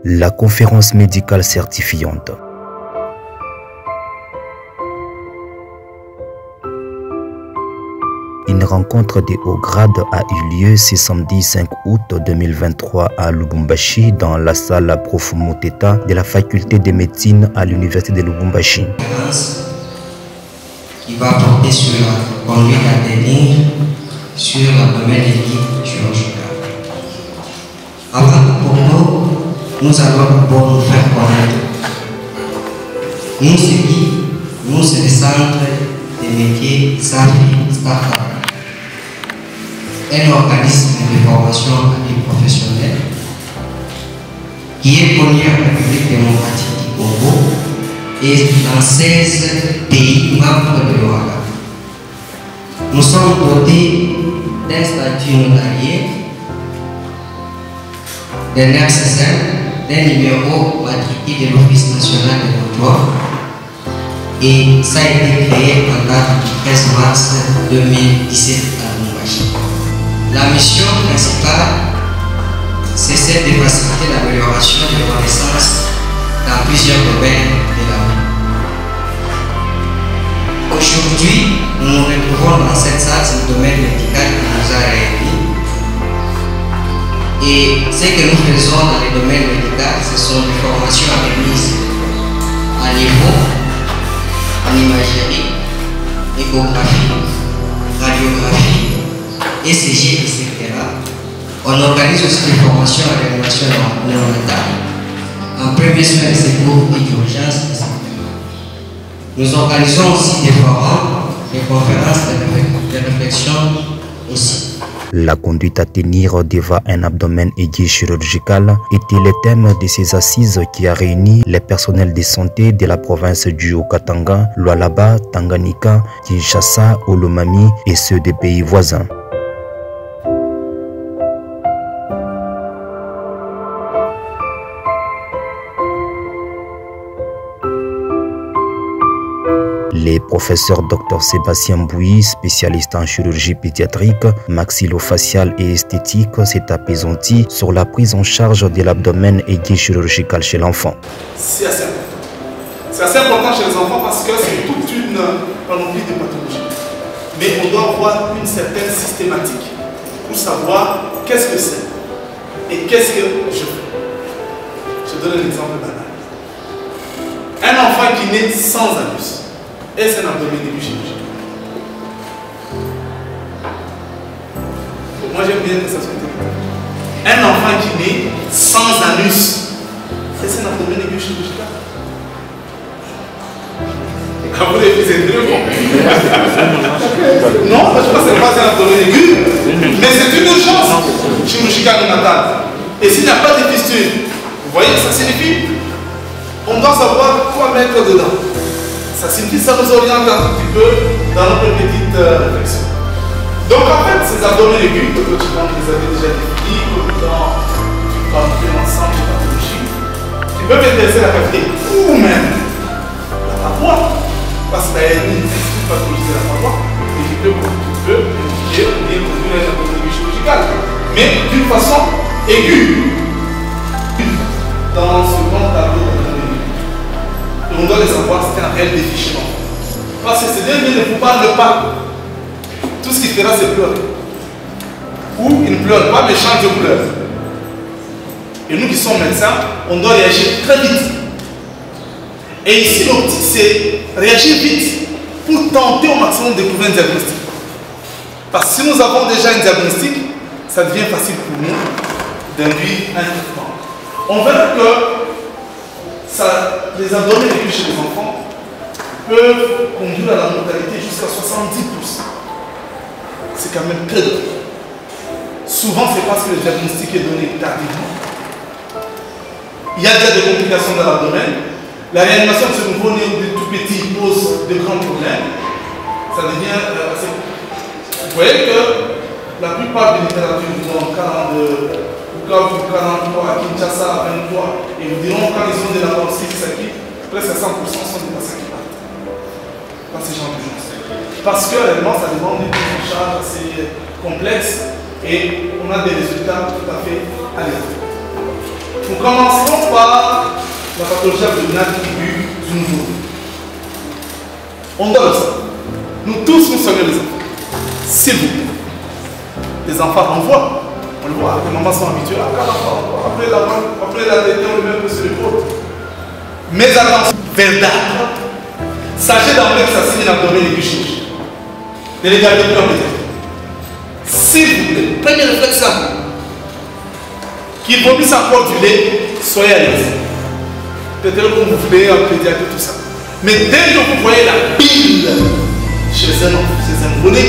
La conférence médicale certifiante. Une rencontre de haut grade a eu lieu ce samedi 5 août 2023 à Lubumbashi dans la salle Prof Moteta de la faculté de médecine à l'université de Lubumbashi. Qui va porter sur la conduite à tenir sur la domaine de l'équipe chirurgicale. Avant tout propos, nous allons d'abord nous faire connaître. Nous, c'est le centre des métiers SAFI Startup, un organisme de formation à vie professionnelle qui est connu en République démocratique du Congo et dans 16 pays membres de l'OAGA. Nous sommes dotés d'un statut notarié, d'un RCSN, d'un numéro matriculé de l'Office national de l'emploi, et ça a été créé en date du 13 mars 2017 à Lubumbashi. La mission principale, c'est celle de faciliter l'amélioration des connaissances dans plusieurs domaines de la vie. Aujourd'hui, nous nous retrouvons dans cette salle, c'est le domaine médical qui nous a réunis. Et ce que nous faisons dans le domaine médical, ce sont des formations à remise à niveau, en imagerie, échographie, radiographie, ECG, etc. On organise aussi des formations à réanimation néonatale, en premier soin de secours et d'urgence, etc. Nous organisons aussi des forums, des conférences de réflexion aussi. La conduite à tenir devant un abdomen aigu chirurgical était le thème de ces assises qui a réuni les personnels de santé de la province du Haut-Katanga, Lualaba, Tanganyika, Kinshasa, Olomami et ceux des pays voisins. Les professeurs Dr Sébastien Bouy, spécialiste en chirurgie pédiatrique, maxillofaciale et esthétique, s'est apaisanti sur la prise en charge de l'abdomen aigu chirurgical chez l'enfant. C'est assez important. C'est assez important chez les enfants parce que c'est toute une panoplie de pathologies. Mais on doit avoir une certaine systématique pour savoir qu'est-ce que c'est et qu'est-ce que je fais. Je donne un exemple banal. Un enfant qui naît sans anus. Et c'est un abdomen aigu chirurgical. Moi j'aime bien que ça soit intelligent. Un enfant qui naît sans anus, c'est un abdomen aigu chirurgical. Quand vous les faites deux, bon. Non, je pense que ce n'est pas un abdomen aigu, mais c'est une urgence chirurgicale néonatale. Et s'il n'y a pas de fistule, vous voyez ce que ça signifie? On doit savoir quoi mettre dedans. Ça signifie que ça nous oriente un petit peu dans notre petite réflexion. Donc en fait, ces abdomens aigus, que tu les avais déjà définis, comme dans l'ensemble des pathologies, qui peuvent intéresser la cavité ou même la paroi, parce qu'il y a une pathologie de la paroi, et qui peut impliquer un abdomen aigu chirurgical, mais d'une façon aiguë, dans ce grand tableau d'abdomen aigu. On doit les savoir, c'est un réel défi chez l'enfant. Parce que ces derniers ne vous parlent pas. Tout ce qu'il fera, c'est pleurer. Ou il ne pleure pas, mais change de couleur. Et nous qui sommes médecins, on doit réagir très vite. Et ici, l'optique, c'est réagir vite pour tenter au maximum de trouver un diagnostic. Parce que si nous avons déjà un diagnostic, ça devient facile pour nous d'induire un traitement. On verra que les abdomens aigus chez les enfants peuvent conduire à la mortalité jusqu'à 70%. C'est quand même très drôle. Souvent, c'est parce que le diagnostic est donné tardivement. Il y a déjà des complications dans l'abdomen. La réanimation de ce nouveau-né de tout petit pose de grands problèmes. Ça devient assez... Vous voyez que la plupart des littératures nous ont 43 à Kinshasa à 23 et vous diront quand ils ont de la bronchite qui presque à 100% sont des patients qui partent dans ces gens d'urgence. Parce que réellement ça demande une prise en charge assez complexe et on a des résultats tout à fait aléatoires. Nous commencerons par la pathologie abdominale aiguë du nouveau. On donne ça. Nous tous, nous soignons les enfants. S'il vous plaît. Les enfants renvoient. On le voit, les mamans sont habituées. Après la tête, on le met sur l'épaule. Mais attention, verdâtre. Sachez d'emblée que ça signe l'abdomen aiguë chirurgie. Ne les gardez plus en pédiatrie. S'il vous plaît, premier réflexe à vous. Qu'il vomisse encore du lait, soyez à l'aise. Peut-être que vous voulez en pédiatrie, tout ça. Mais dès que vous voyez la bile chez un enfant, chez un nouveau-né,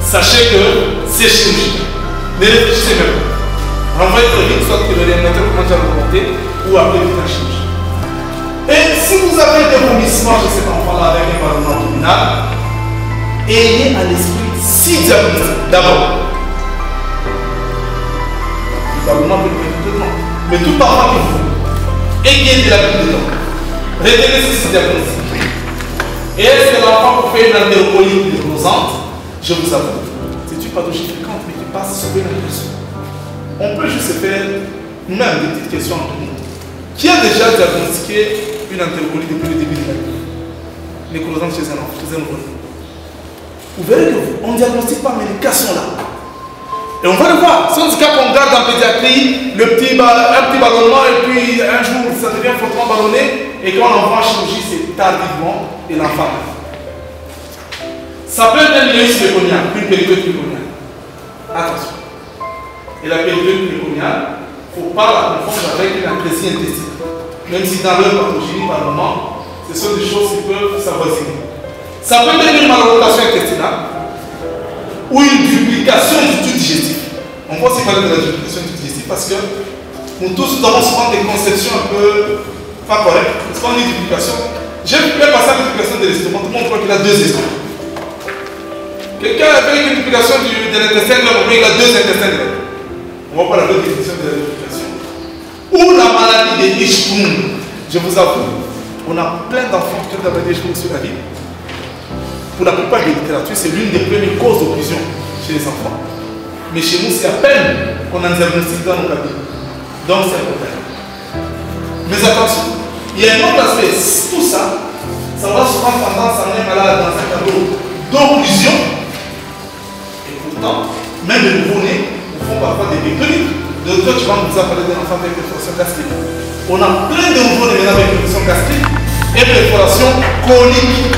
sachez que c'est chirurgical. Ne réfléchissez même pas. Renvoyez très vite, soit que le réanimateur commence à remonter ou appelez vite la chirurgie. Et si vous avez des vomissements chez cet enfant-là avec un ballonnement abdominal, ayez à l'esprit 6 diagnostics. D'abord, le ballonnement peut être dedans. Mais tout enfant qui vous ayez de la bile dedans. Retenez ces 6 diagnostics. Et est-ce que l'enfant peut faire une alvéocolite nécrosante? Je vous avoue, c'est une pathologie fréquente mais qui passe sur une impression. On peut juste faire même des petites questions entre nous. Qui a déjà diagnostiqué une entérocolite depuis le début de la vie? Nécrosante chez un enfant, chez un nouveau-né. Vous verrez qu'on ne diagnostique pas, mais les cas sont là. Et on va le voir. Si on on garde en pédiatrie un petit ballonnement et puis un jour ça devient fortement ballonné et quand on envoie en chirurgie, c'est tardivement et l'enfant. Ça peut être un lieu périonial, une péricule périoniale. Attention. Et la péricule périoniale, il ne faut pas la confondre avec une atrésie intestinale. Même si dans leur pathologie, par moment, ce sont des choses qui peuvent s'avoisiner. Ça peut être une malrotation intestinale ou une duplication du tube digestif. On va aussi parler de la duplication du tube digestif parce que nous tous avons souvent des conceptions un peu pas correctes. Parce qu'on dit duplication. J'ai pu passer à la duplication de l'estomac. Tout le monde croit qu'il a 2 estomacs. Quelqu'un avec une duplication de l'intestin, il a 2 intestins. On va pas la définition de la duplication. Ou la maladie de Hirschsprung. Je vous avoue, on a plein d'enfants qui ont la maladie de Hirschsprung sur la vie. Pour la plupart des littératures, c'est l'une des premières causes d'occlusion chez les enfants. Mais chez nous, c'est à peine qu'on en diagnostique dans nos cabinets. Donc c'est un problème. Mais attention, il y a un autre aspect. Tout ça, ça va souvent tendance à amener malade dans un tableau d'occlusion. Et pourtant, même les nouveau-nés nous font parfois des périculite. Le docteur, tu vas nous parler d'un enfant avec perforation gastrique. On a plein de nouveau-nés avec perforation gastrique et perforation colique.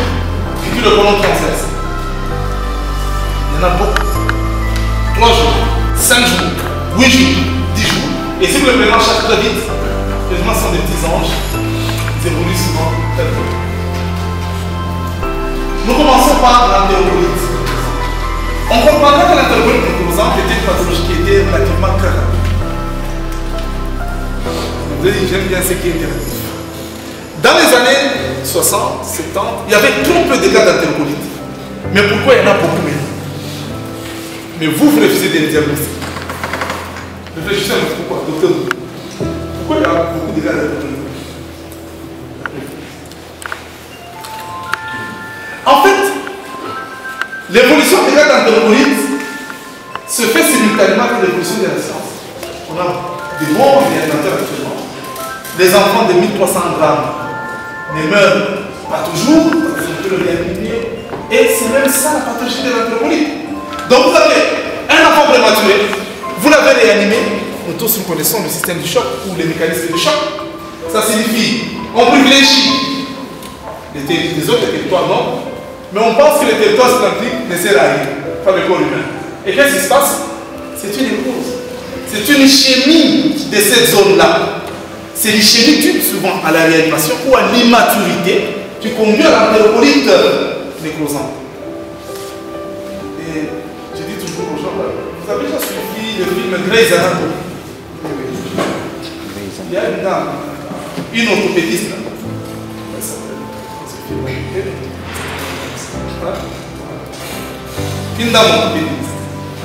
Le colon transverse. Il y en a beaucoup. 3 jours, 5 jours, 8 jours, 10 jours. Et si vous le mélange très vite, les gens sont des petits anges. Ils évoluent souvent très vite. Nous commençons par l'entérocolite. On comprendra que l'entérocolite nécrosante était une pathologie qui était relativement très rapide. Vous avez dit, j'aime bien ce qui est interactif. Dans les années 60, 70, il y avait trop peu de cas d'entérocolite. Mais pourquoi il y en a beaucoup maintenant? Mais vous refusez des diagnostics. Réfléchissez à pourquoi, docteur. Pourquoi il y a beaucoup de cas d'entérocolite? En fait, l'évolution des cas d'entérocolite se fait simultanément avec l'évolution de la science. On a des bons réanimateurs actuellement. Les enfants de 1300 grammes ne meurent pas toujours, parce qu'on peut le réanimer. Et c'est même ça la pathologie de l'entérocolite. Donc vous avez un enfant prématuré, vous l'avez réanimé, nous tous nous connaissons le système du choc ou les mécanismes du choc. Ça signifie qu'on privilégie les autres territoires, non, mais on pense que les territoires atlantiques ne servent à rien, pas le corps humain. Et qu'est-ce qui se passe? C'est une cause. C'est une ischémie de cette zone-là. C'est l'ischémie due souvent à la réanimation ou à l'immaturité qui conduit à l'entérocolite nécrosante. Et je dis toujours aux gens, vous avez déjà suivi le film Grey's Anatomy? Il y a une dame, une orthopédiste, une dame orthopédiste,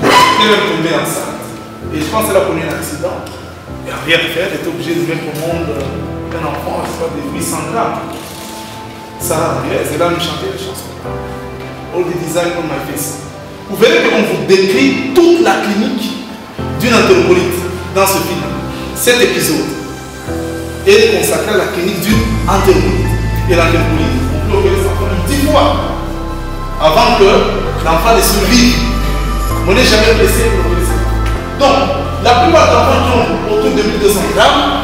elle est tombée enceinte. Et je pense qu'elle a connu un accident. Et à rien faire, elle était obligée de mettre au monde un enfant, je sais pas, de 800 grammes. Ça, c'est là où chanter les chansons. All the design on my face. Vous verrez qu'on vous décrit toute la clinique d'une entérocolite dans ce film. cet épisode est consacré à la clinique d'une entérolite. Et l'entérolite, on peut opérer ça comme 10 fois avant que l'enfant ne survive. On n'est jamais blessé pour opérer ça. Donc, la plupart d'enfants qui ont autour de 1200 grammes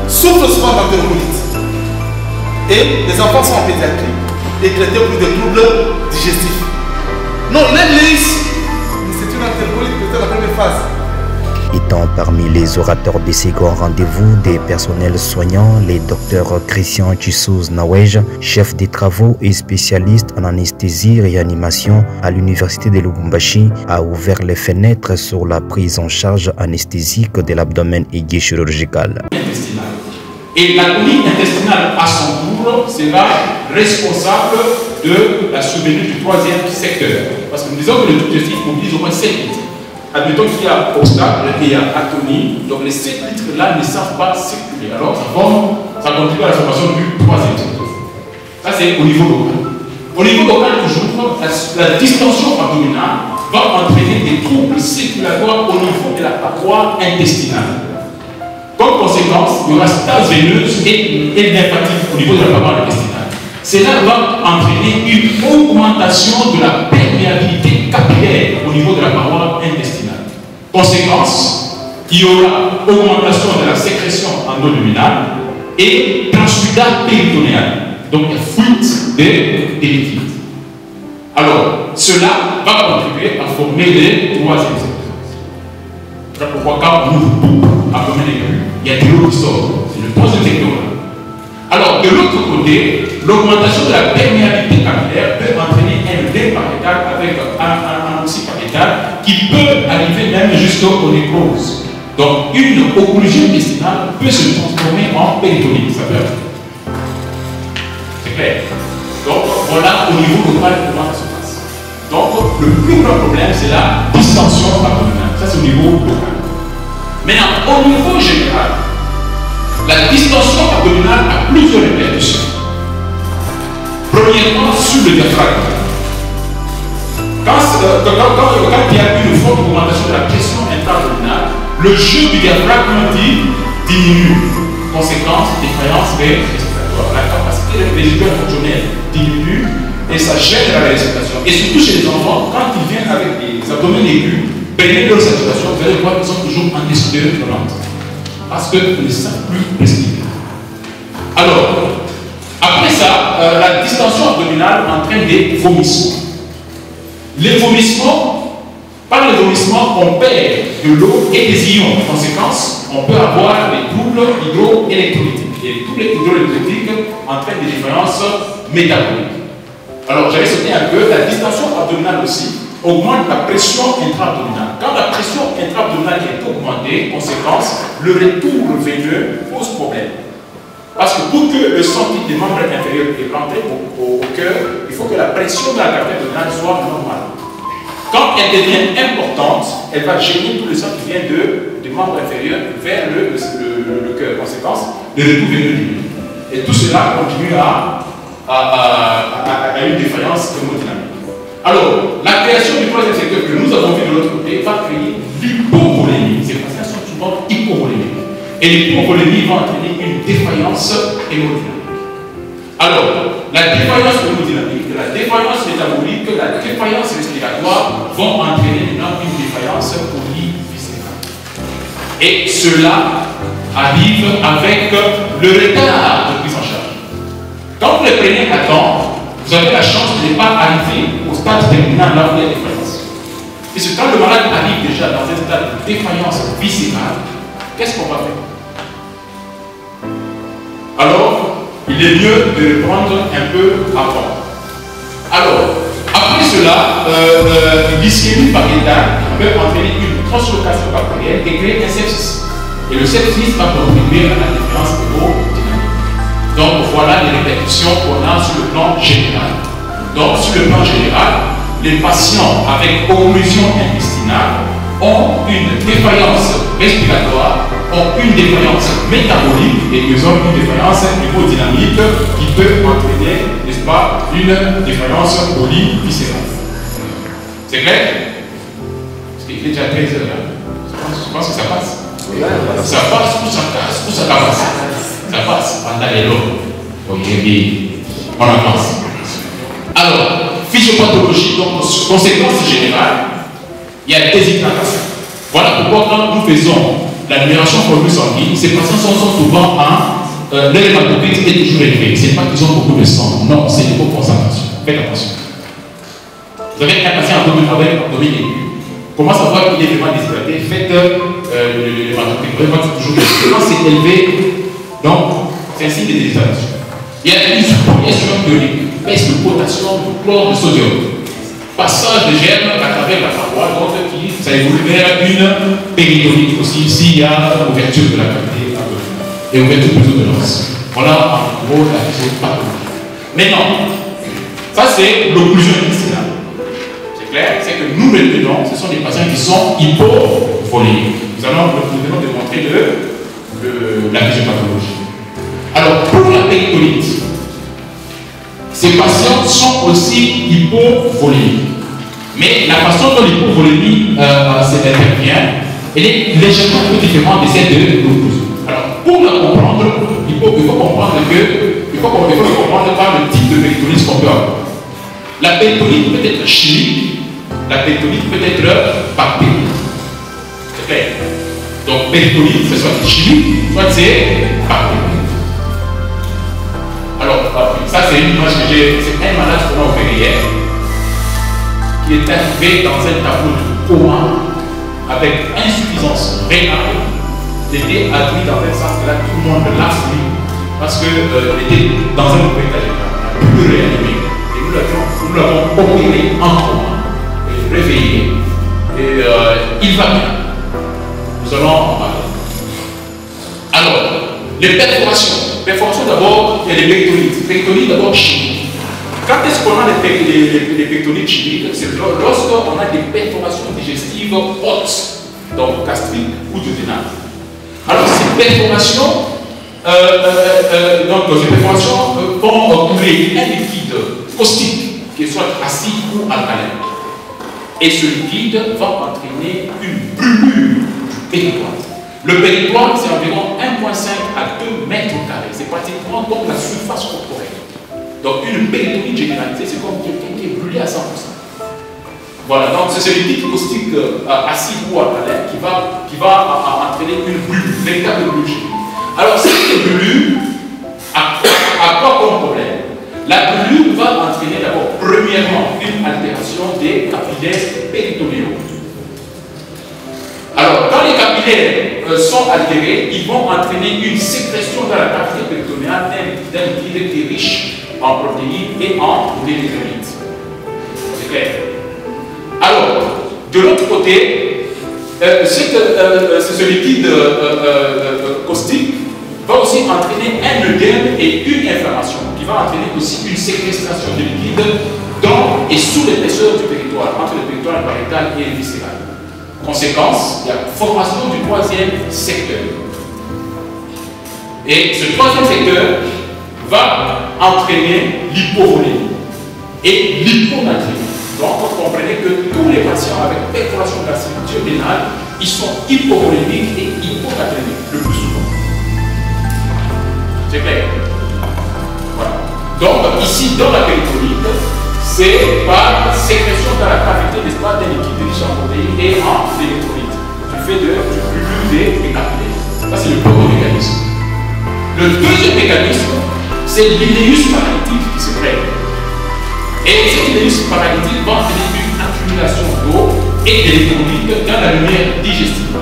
souffrent souvent d'entérolite. Et les enfants sont en pédiatrie et traités pour des troubles digestifs. Non, il est lisse, mais c'est une entérolite, peut-être la première phase. Étant parmi les orateurs de ces grands rendez-vous des personnels soignants, le docteur Christian Tissous Nawej, chef des travaux et spécialiste en anesthésie et réanimation à l'université de Lubumbashi, a ouvert les fenêtres sur la prise en charge anesthésique de l'abdomen aigu chirurgical. Et la colite intestinale à son tour sera responsable de la survenue du troisième secteur. Parce que nous disons que le tube digestif mobilise au moins 7 litres. Admettons qu'il y a obstacle et il y a atonie, donc les 7 litres-là ne savent pas circuler. Alors ça contribue à la formation du troisième secteur. Ça c'est au niveau local. Au niveau local, toujours, la distension abdominale va entraîner des troubles circulatoires au niveau de la paroi intestinale. Comme conséquence, il y aura stase veineuse et lymphatique au niveau de la paroi intestinale. Cela va entraîner une augmentation de la perméabilité capillaire au niveau de la paroi intestinale. Conséquence, il y aura augmentation de la sécrétion endoluminale et transsudat péritonéal, donc fuite des liquides. Alors, cela va contribuer à former les troisième secteurs. Voilà pourquoi quand on ouvre tout, abdomen aigu, il y a de l'eau qui sort. C'est le troisième secteur. Alors, de l'autre côté, l'augmentation de la perméabilité capillaire peut entraîner un lait pariétal avec un oxy pariétal qui peut arriver même jusqu'au nécrose. Donc, une occlusion intestinale peut se transformer en péritonite. Ça peut être. C'est clair. Donc, voilà au niveau local comment ça se passe. Donc, le plus grand problème, c'est la distension abdominale. Ça, c'est au niveau local. Maintenant, au niveau général, la distension abdominale a plusieurs répercussions. Premièrement, sur le diaphragme. Quand il y a une forte augmentation de la pression intra-abdominale, le jeu du diaphragme diminue. Conséquence, défaillance respiratoire. La capacité résiduelle fonctionnelle diminue et ça gêne la respiration. Et surtout chez les enfants, quand ils viennent avec des abdomens aigus, pénétrent leur saturation, vous allez voir qu'ils sont toujours en décideur violente. Parce qu'ils ne savent plus respirer. Alors, après ça, la distension abdominale entraîne des vomissements. Les vomissements, par les vomissements, on perd de l'eau et des ions. En conséquence, on peut avoir des troubles hydroélectrolytiques. Et les troubles hydroélectrolytiques entraînent des différences métaboliques. Alors, j'avais sauté un peu, la distension abdominale aussi augmente la pression intra-abdominale. Quand la pression intra-abdominale est augmentée, conséquence, le retour veineux pose problème. Parce que pour que le sang des membres inférieurs est rentré au cœur, il faut que la pression de la cavité abdominale soit normale. Quand elle devient importante, elle va gêner tout le sang qui vient des membres inférieurs vers le cœur. Conséquence, le retour veineux diminue. Et tout cela continue à une défaillance hémodynamique. Alors, la création du troisième secteur que nous avons vu de l'autre côté va créer l'hypovolémie. Ces patients sont souvent hypovolémiques. Et l'hypovolémie va entraîner une défaillance hémodynamique. Alors, la défaillance hémodynamique, la défaillance métabolique, la défaillance respiratoire vont entraîner maintenant une défaillance polyviscérale. Et cela arrive avec le retard de prise en charge. Quand vous les prenez à temps, vous avez la chance de ne pas arriver au stade terminal là où il y a des défaillances. Et c'est quand le malade arrive déjà dans un stade de défaillance viscérale, qu'est-ce qu'on va faire? Alors, il est mieux de reprendre un peu avant. Alors, après cela, l'ischémie pariétale peut entraîner une translocation bactérienne et créer un sepsis. Et le sepsis va contribuer à la différence hémodynamique. Donc voilà les répercussions qu'on a sur le plan général. Donc sur le plan général, les patients avec occlusion intestinale ont une défaillance respiratoire, ont une défaillance métabolique et ils ont une défaillance hémodynamique qui peut entraîner, n'est-ce pas, une défaillance polyviscérale. C'est clair? Parce qu'il est déjà 13 heures là. Je pense que ça passe. Ça passe ou ça casse ou ça casse. Ça passe pendant les lots. On avance. Alors, physiopathologie, donc conséquence générale, il y a des hydratations. Voilà pourquoi quand nous faisons la numération formule sanguine, ces patients sont souvent en l'hématocrite est toujours élevé. Ce n'est pas qu'ils ont beaucoup de sang. Non, c'est une bonne concentration. Faites attention. Vous avez un patient avec abdomen aigu. Comment savoir qu'il est vraiment déshydraté? Faites l'hématocrite. Vraiment, c'est toujours élevé. Quand c'est élevé, donc c'est un signe de déshydratation. Il y a une suppression bionique, baisse de potassium, de chlore, de sodium. Passage de germes à travers la paroi, donc qui ça évolue vers une péritonite aussi, s'il y a ouverture de la cavité et ouverture plutôt de l'os. Voilà en gros la physiopathologie. Maintenant, ça c'est l'occlusion intestinale. C'est clair, c'est que nous maintenant, ce sont des patients qui sont hypovolémiques. Nous allons démontrer la physiopathologie. Alors, pour la péritonite, ces patients sont aussi hypovolémiques. Mais la façon dont l'hypovolémie s'intervient, elle est légèrement un peu différente de celle de l'occlusion. Alors, pour la comprendre, il faut comprendre par le type de péritonite qu'on peut avoir. La péritonite peut être chimique, la péritonite peut être bactérienne. C'est clair. Donc, péritonite, c'est soit chimique, soit c'est bactérienne. Alors, ça c'est une image que j'ai, c'est un malade qu'on a opéré hier, qui est arrivé dans un tableau de coma avec insuffisance rénale. Il était admis dans un centre là, tout le monde l'a suivi parce qu'il était dans un hôpital général, on a pu le réanimer. Et nous l'avons opéré en coma, et réveillé, et il va bien. Nous allons en parler. Alors, les perforations. Perforation d'abord, il y a les pectonites. Pectonites d'abord chimiques. Quand est-ce qu'on a les pectonites chimiques? C'est lorsqu'on a des perforations digestives hautes, donc gastriques ou duodénales. Alors ces perforations, vont couler un liquide caustique, qui soit acide ou alcalin. Et ce liquide va entraîner une brûlure du péritoire. Le péritoire, c'est environ 1,5 à 2 mètres carrés. C'est pratiquement comme la surface corporelle. Donc, une péritonite généralisée, c'est comme quelqu'un qui est brûlé à 100%. Voilà, donc c'est ce liquide caustique acide ou alcalin qui va entraîner une brûlure, une véritable brûlure. Alors, cette brûlure, à quoi comme problème? La brûlure va entraîner d'abord, premièrement, une altération des capillaires péritonéaux. Alors, quand les capillaires sont altérés, ils vont entraîner une sécrétion dans la cavité péritonéale d'un liquide qui est riche en protéines et en électrolytes. C'est clair. Alors, de l'autre côté, ce liquide caustique va aussi entraîner un œdème et une inflammation qui va entraîner aussi une séquestration de liquide dans et sous l'épaisseur du péritoire, entre le péritoire pariétal et le viscéral. Conséquence, il y a formation du troisième secteur. Et ce troisième secteur va entraîner l'hypovolémie et l'hyponatrémie. Donc, vous comprenez que tous les patients avec perforation gastrique duodénale, ils sont hypovolémiques et hyponatrémiques le plus souvent. C'est clair? Voilà. Donc, ici, dans la péritonite, c'est par sécrétion dans la cavité d'un liquide riche en protéines et en électrolytes. Du fait du brûlure des capillaires. Ça, c'est le premier mécanisme. Le deuxième mécanisme, c'est l'iléus paralytique qui se crée. Et cet iléus paralytique va entraîner une accumulation d'eau et d'électrolytes dans la lumière digestive.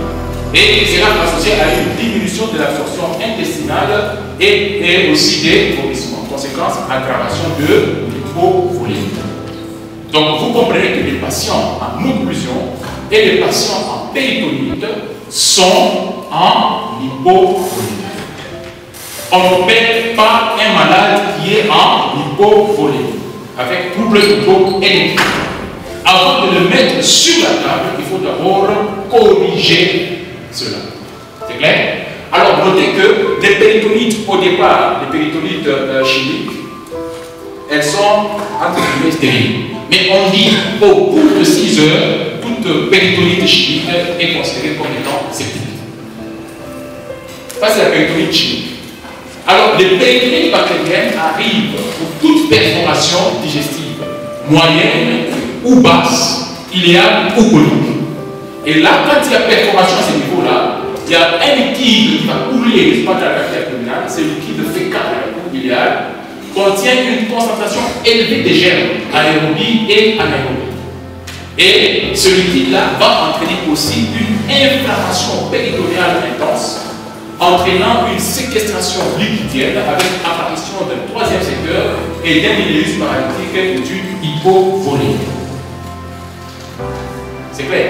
Et cela associé à une diminution de l'absorption intestinale et aussi des vomissements. Conséquence, aggravation de l'hypovolémie. Donc vous comprenez que les patients en occlusion et les patients en péritonite sont en hypovolémie. On n'opère pas un malade qui est en hypovolémie avec trouble hypoélectrique. Avant de le mettre sur la table, il faut d'abord corriger cela. C'est clair? Alors notez que les péritonites au départ, les péritonites chimiques, elles sont entre guillemets stériles. Mais on dit au bout de 6 heures, toute péritonite chimique est considérée comme étant septique. Ça, c'est la péritonite chimique. Alors, les péritonites bactériennes arrivent pour toute perforation digestive, moyenne ou basse, iléale ou colique. Et là, quand il y a perforation à ce niveau-là, il y a un liquide qui va couler l'espace de la cavité abdominale, c'est le liquide fécal ou iléal, contient une concentration élevée des germes, aérobie et anaérobie. Et ce liquide-là va entraîner aussi une inflammation péritonéale intense, entraînant une séquestration liquidienne avec apparition d'un troisième secteur et d'un iléus paralytique d'une hypovolémie. C'est clair?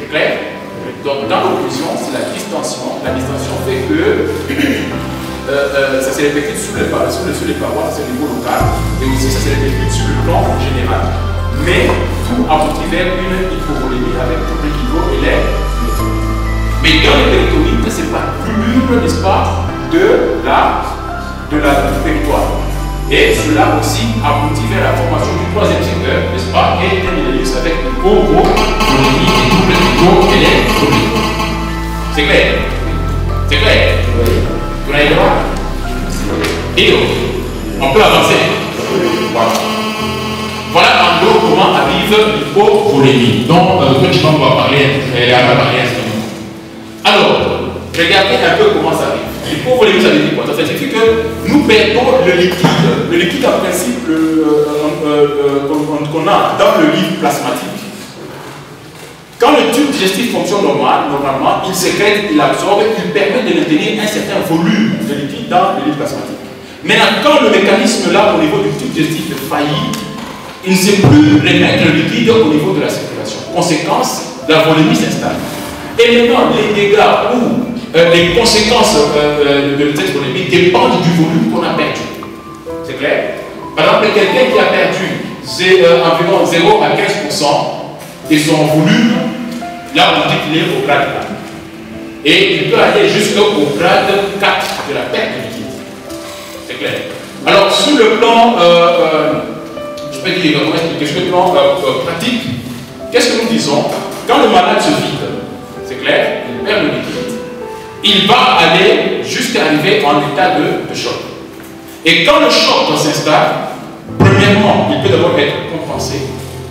C'est clair? Donc, dans l'occlusion, c'est la distension. La distension fait que ça se répercute sur les parois, c'est au niveau local, et aussi ça se répercute sur le plan général. Mais tout aboutit vers une hypovolémie avec tout le niveau et l'air. Mais dans les péritonites, c'est pas plus, n'est-ce pas, de du territoire. Et cela aussi aboutit vers la formation du troisième secteur, n'est-ce pas, et d'un iléus avec hypovolémie et tout le niveau et l'air. C'est clair? C'est clair? Oui. Vous n'avez le droit? Et donc, on peut avancer. Voilà. Voilà en gros comment arrive l'hypovolémie, dont Coachman va parler, à ce moment. Alors, regardez un peu comment ça arrive. L'hypovolémie, ça veut dire quoi? Ça signifie que nous perdons le liquide. Le liquide, en principe, qu'on a dans le livre plasmatique. Quand le tube digestif fonctionne normalement, il sécrète, il absorbe, il permet de maintenir un certain volume de liquide dans le livre plasmatique. Maintenant, quand le mécanisme là, au niveau du tube digestif faillit, il ne sait plus remettre le liquide au niveau de la circulation. Conséquence, la volémie s'installe. Et maintenant, les dégâts ou les conséquences de cette volémie dépendent du volume qu'on a perdu. C'est clair? Par exemple, quelqu'un qui a perdu environ 0 à 15% de son volume, là on dit qu'il est au grade 4. Et il peut aller jusqu'au grade 4 de la perte de liquide. C'est clair? Alors, sur le plan je peux dire, comment expliquer, sur le plan pratique, qu'est-ce que nous disons? Quand le malade se vide, c'est clair, il perd le liquide, il va aller jusqu'à arriver en état de choc. Et quand le choc s'installe, premièrement, il peut d'abord être compensé,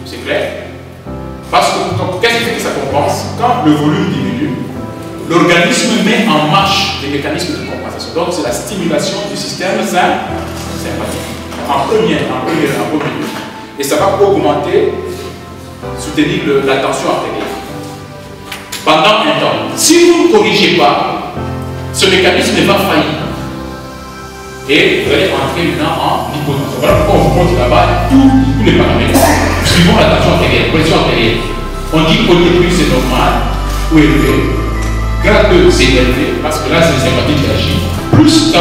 c'est clair? Parce que, qu'est-ce qui fait que ça compense? Quand le volume diminue, l'organisme met en marche des mécanismes de compensation. Donc, c'est la stimulation du système sympathique. En premier lieu. Et ça va augmenter, soutenir la tension artérielle. Pendant un temps. Si vous ne corrigez pas, ce mécanisme va faillir. Et vous allez entrer maintenant en hypotension. Voilà pourquoi on vous montre là-bas tous les paramètres. Suivant la tension artérielle, pression artérielle. On dit qu'au début c'est normal ou élevé. Grade 2 c'est élevé parce que là c'est le sympathique qui agit. Plus ça.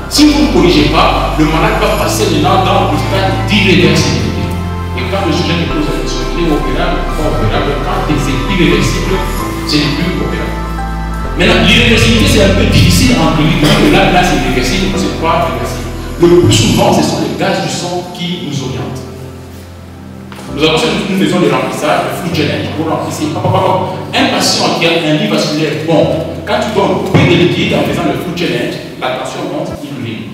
Si vous ne corrigez pas, le malade va passer maintenant dans le stade d'irréversibilité. Et quand le sujet ne pose la question, il est opérable ou pas opérable, quand c'est irréversible, c'est plus opérable. Maintenant, l'irréversibilité, c'est un peu difficile à employer. Là, c'est irréversible, c'est pas réversible. Le plus souvent, ce sont les gaz du sang qui nous orientent. Nous avons fait une maison de remplissage, de flux challenge, pour remplir. Un patient qui a un lit vasculaire bon, quand tu donnes peu de liquide en faisant le flux challenge, la tension monte, il brille.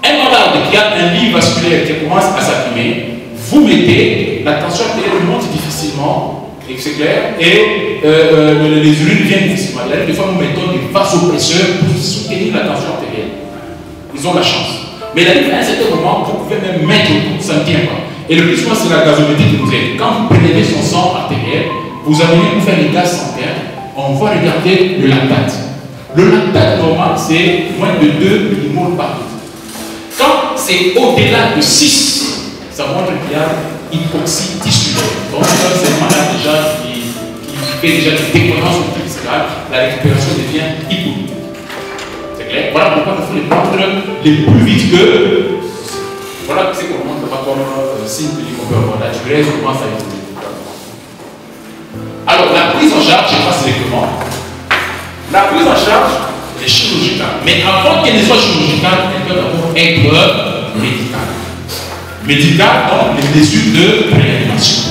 Un malade qui a un lit vasculaire qui commence à s'abîmer, vous mettez, la tension artérielle monte difficilement, et c'est clair, et les urines viennent difficilement. Des fois, nous mettons des vasopresseurs pour soutenir la tension artérielle. Ils ont la chance. Mais à un certain moment, vous pouvez même mettre le coup, ça ne tient pas. Et le plus souvent, c'est la gazométrie qui vous aide. Quand vous prélevez son sang artériel, vous amenez pour faire les gaz sanguins, on va regarder le lactate. Le lactate normal, c'est moins de 2 millimoles par litre. Quand c'est au-delà de 6, ça montre qu'il y a hypoxie tissulaire. Donc, c'est un malade déjà qui fait déjà des dépendance au viscéral, la récupération devient hypolytique. C'est clair? Voilà pourquoi il faut les prendre les plus vite que. Voilà ce qu'on montre pas comme signe de l'hypocompression naturelle, comment ça évolue. Alors, la prise en charge, je passe directement. La prise en charge est chirurgicale. Mais avant qu'elle ne soit chirurgicale, elle doit d'abord être médicale. Médicale, donc les mesures de réanimation.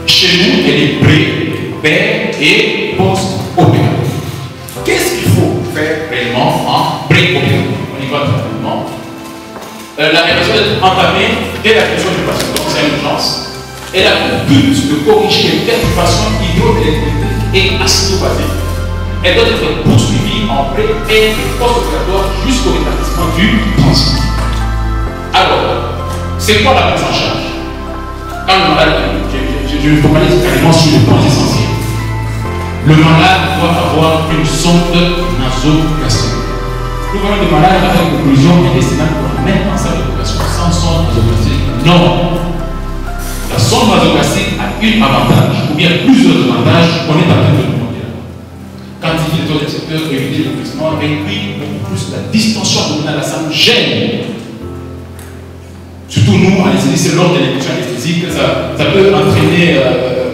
Chez nous, elle est pré, et post-opératoire. voie de traitement, la réparation doit être entamée dès la question du patient. Donc c'est une urgence. Elle a pour but de corriger les perturbations hydroélectriques et acido-basiques. Elle doit être poursuivie en pré- et post-opératoire jusqu'au rétablissement du transit. Alors, c'est quoi la prise en charge? Quand le malade, je me focalise carrément sur les points essentiels. Le malade doit avoir une sonde nasogastrique. Nous voyons des malades avec occlusion intestinale pour la mettre en salle d'opération sans sonde nasogastrique. Non. La sonde nasogastrique a un avantage, ou bien plusieurs avantages qu'on est en train de demander là. Quantifier les taux récepteurs, éviter le glissement, réduire beaucoup plus la distension abdominale, ça nous gêne. Surtout nous, anesthésistes, lors de l'injection anesthésique, ça peut entraîner,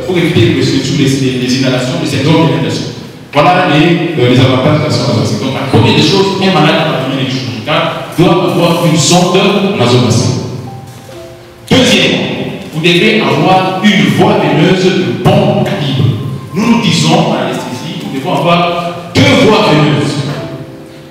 pour éviter les inhalations, les syndromes d'inhalation. Voilà les avantages de la sonde nasogastrique. Donc, la première des choses, un malade qui va devenir chirurgical doit avoir une sonde nasogastrique. Deuxièmement, vous devez avoir une voie veineuse de bon calibre. Nous disons, à l'anesthésie, nous devons avoir 2 voies veineuses.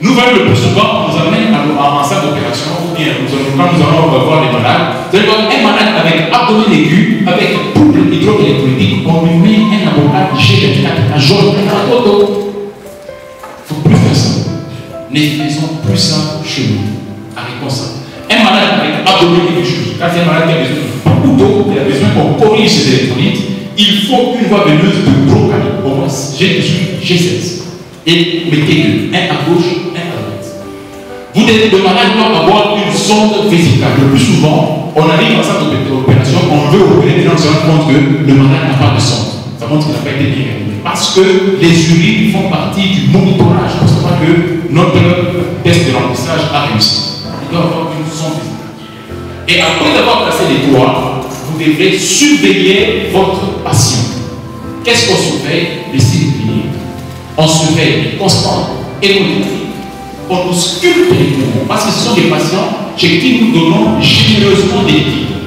Nous voyons le plus souvent, on nous amène en salle d'opération, ou bien quand nous allons voir les malades, vous allez voir un malade avec abdomen aigu, avec boucle hydroélectrique, on lui met un avocat G24 à jaune, à auto. Il ne faut plus faire ça. Ne faisons plus ça chez nous. Arrêtons ça. Un malade avec abdomen aigu, quand c'est un malade qui a besoin de beaucoup d'eau, il a besoin qu'on corrige ses électrolytes, il faut une voie veineuse de gros calibre, au moins G18, G16. Et mettez-le, un à gauche, un à droite. Le malade doit avoir une sonde vésicale. Le plus souvent, on arrive en salle d'opération, on veut opérer, les gens se rendent compte que le malade n'a pas de sonde. Ça montre qu'il n'a pas été bien réglé. Parce que les urines font partie du monitorage pour savoir que notre test de remplissage a réussi. Il doit avoir une sonde vésicale. Et après avoir placé les doigts, vous devrez surveiller votre patient. Qu'est-ce qu'on surveille? Les signes cliniques. On surveille les constantes hémodynamiques. On nous sculpte les poumons. Parce que ce sont des patients chez qui nous donnons généreusement des liquides.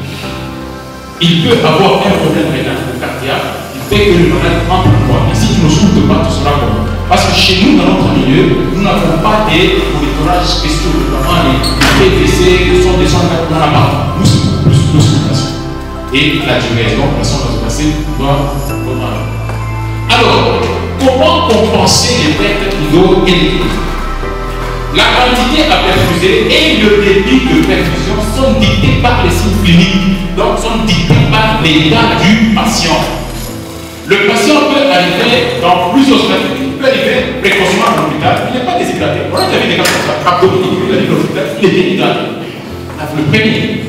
Il peut avoir un problème rénal ou cardiaque. Il fait que le malade entre en moi. Et si tu ne sculptes pas, tu seras comment? Parce que chez nous, dans notre milieu, nous n'avons pas des monitorages spéciaux, notamment les PVC, le son des sons, on n'en a pas. Nous, c'est beaucoup plus d'auscultation. Et la durée, donc la sonde doit vraiment. Alors, comment compenser les pertes hydroélectriques? La quantité à perfuser et le débit de perfusion sont dictés par les signes cliniques, donc sont dictés par l'état du patient. Le patient peut arriver dans plusieurs stades. Il peut arriver précocement à l'hôpital, il n'est pas déshydraté. On a déjà vu des cas comme ça, abdominaux, il arrive à l'hôpital, il est déshydraté. Le premier.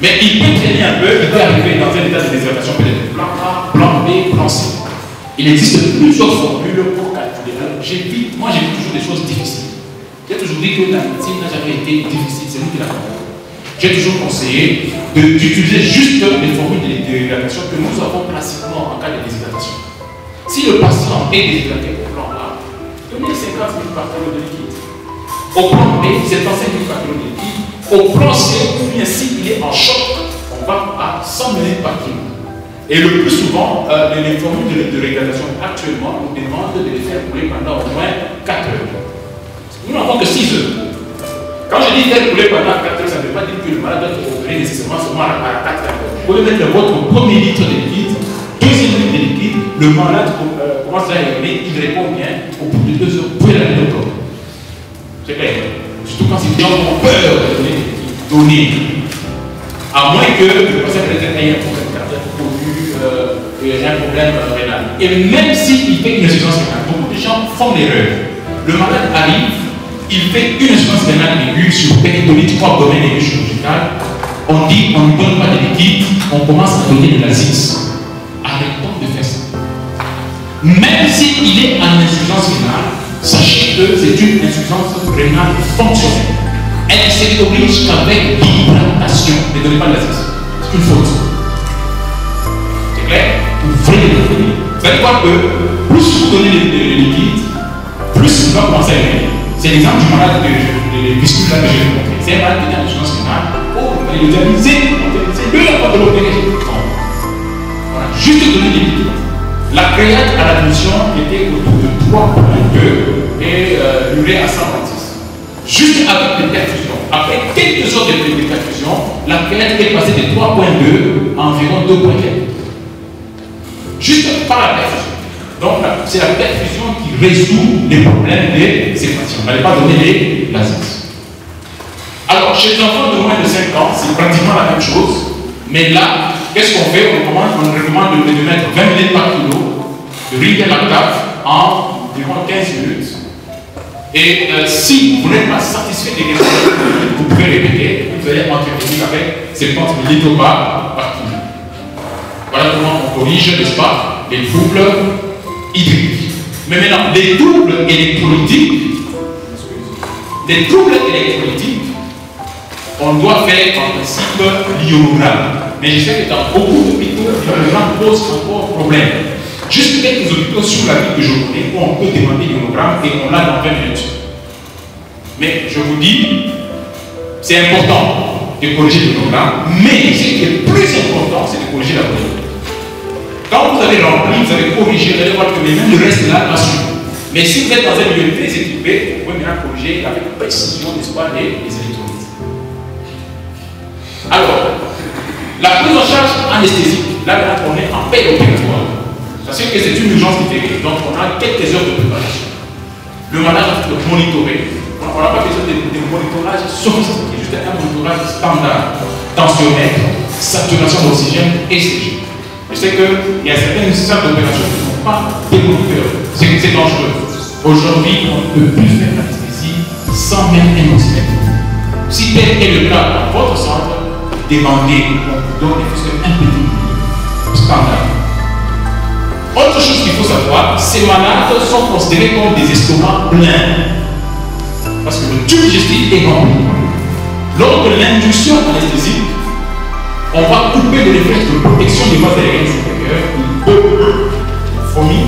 Mais il peut traîner un peu, il peut arriver dans un état de déshydratation, peut-être plan A, plan B, plan C. Il existe plusieurs formules pour calculer. Moi j'évite toujours des choses difficiles. J'ai toujours dit que la médecine n'a jamais été difficile, c'est nous qui l'avons. J'ai toujours conseillé d'utiliser juste les formules de déshydratation que nous avons classiquement en cas de déshydratation. Si le patient est déshydraté au plan A, donnez 50 000 par kilo de liquide. Au plan B, 75 000 par kilo de liquide. Au plan C, ou bien s'il est en choc, on va à 100 ml par kilo. Et le plus souvent, les formules de régulation actuellement nous demandent de les faire couler pendant au moins 4 heures. Nous n'avons que 6 heures. Quand je dis faire couler pendant 4 heures, ça ne veut pas dire que le malade doit être opéré nécessairement seulement à 4 heures. Vous pouvez mettre votre premier litre de liquide, deuxième litre de liquide, le malade commence à aimer, il répond bien, au bout de 2 heures, vous pouvez l'aller au corps. C'est clair. Surtout quand ces gens ont peur de donner. À moins que le patient ait un problème cardiaque connu, un problème rénal. Et même s'il fait une insuffisance rénale, beaucoup de gens font l'erreur. Le malade arrive, il fait une insuffisance rénale aiguë sur péritonite ou abdomen aigu chirurgical. On dit on ne donne pas de liquide, on commence à donner de l'azis. Arrêtons de faire ça. Même s'il est en insuffisance rénale, sachez que c'est une insuffisance rénale fonctionnelle. Elle ne s'établit qu'avec l'hydratation. Ne donnez pas de l'azis. C'est une faute. C'est clair? Ouvrez les données. Vous allez voir que plus vous donnez les liquides, plus il va commencer à aimer. C'est l'exemple du malade de biscuits là que j'ai montré. C'est un malade qui est en insuffisance rénale. Oh, il est dialysé, c'est lui la porte de l'opération. Voilà, juste donner les liquides. La créate à l'admission était autour de 3,2 et l'urée à 126. Juste avec les perfusions. Après quelques heures de perfusion, la crête est passée de 3,2 à environ 2,4. Juste par la perfusion. Donc, c'est la perfusion qui résout les problèmes de ces patients. On n'allait pas donner les lasers. Alors, chez les enfants de moins de 5 ans, c'est pratiquement la même chose. Mais là, qu'est-ce qu'on fait? On recommande de mettre 20 ml par kilo de Ritalactaf en environ 15 minutes. Et si vous n'êtes pas satisfait des résultats, vous pouvez répéter, vous allez entretenir avec 70 ml par kilo. Voilà comment on corrige, n'est-ce pas, les troubles hydriques. Mais maintenant, les troubles électrolytiques, on doit faire en principe l'ionogramme. Mais je sais que dans beaucoup d'hôpitaux, l'ionogramme pose encore problème. Juste quelques hôpitaux sur la ville que je connais où on peut demander l'ionogramme et on l'a dans 20 minutes. Mais je vous dis, c'est important de corriger l'ionogramme, mais ce qui est plus important, c'est de corriger la volée. Quand vous avez rempli, vous avez corrigé, vous allez voir que même le reste là va suivre. Mais si vous êtes dans un milieu très équipé, vous pouvez maintenant corriger avec précision, n'est-ce pas, les électrolytes. Alors, la prise en charge anesthésique, là on est en paix opératoire. Sachez que c'est une urgence qui fait, donc on a quelques heures de préparation. Le malade doit monitorer. On n'a pas besoin de monitorage sophistiqué, juste un monitorage standard, tensiomètre, saturation d'oxygène, ECG. Je sais qu'il y a certaines salles d'opération qui ne sont pas des moniteurs. C'est dangereux. Aujourd'hui, on ne peut plus faire l'anesthésie sans même un oxymètre. Si tel est le cas dans votre centre, demandez qu'on vous donne un petit standard. Autre chose qu'il faut savoir, ces malades sont considérés comme des estomacs pleins. Parce que le tube digestif est rempli. Lors de l'induction anesthésique, on va couper le réflexe de protection des voies aériennes supérieures. Il peut vomir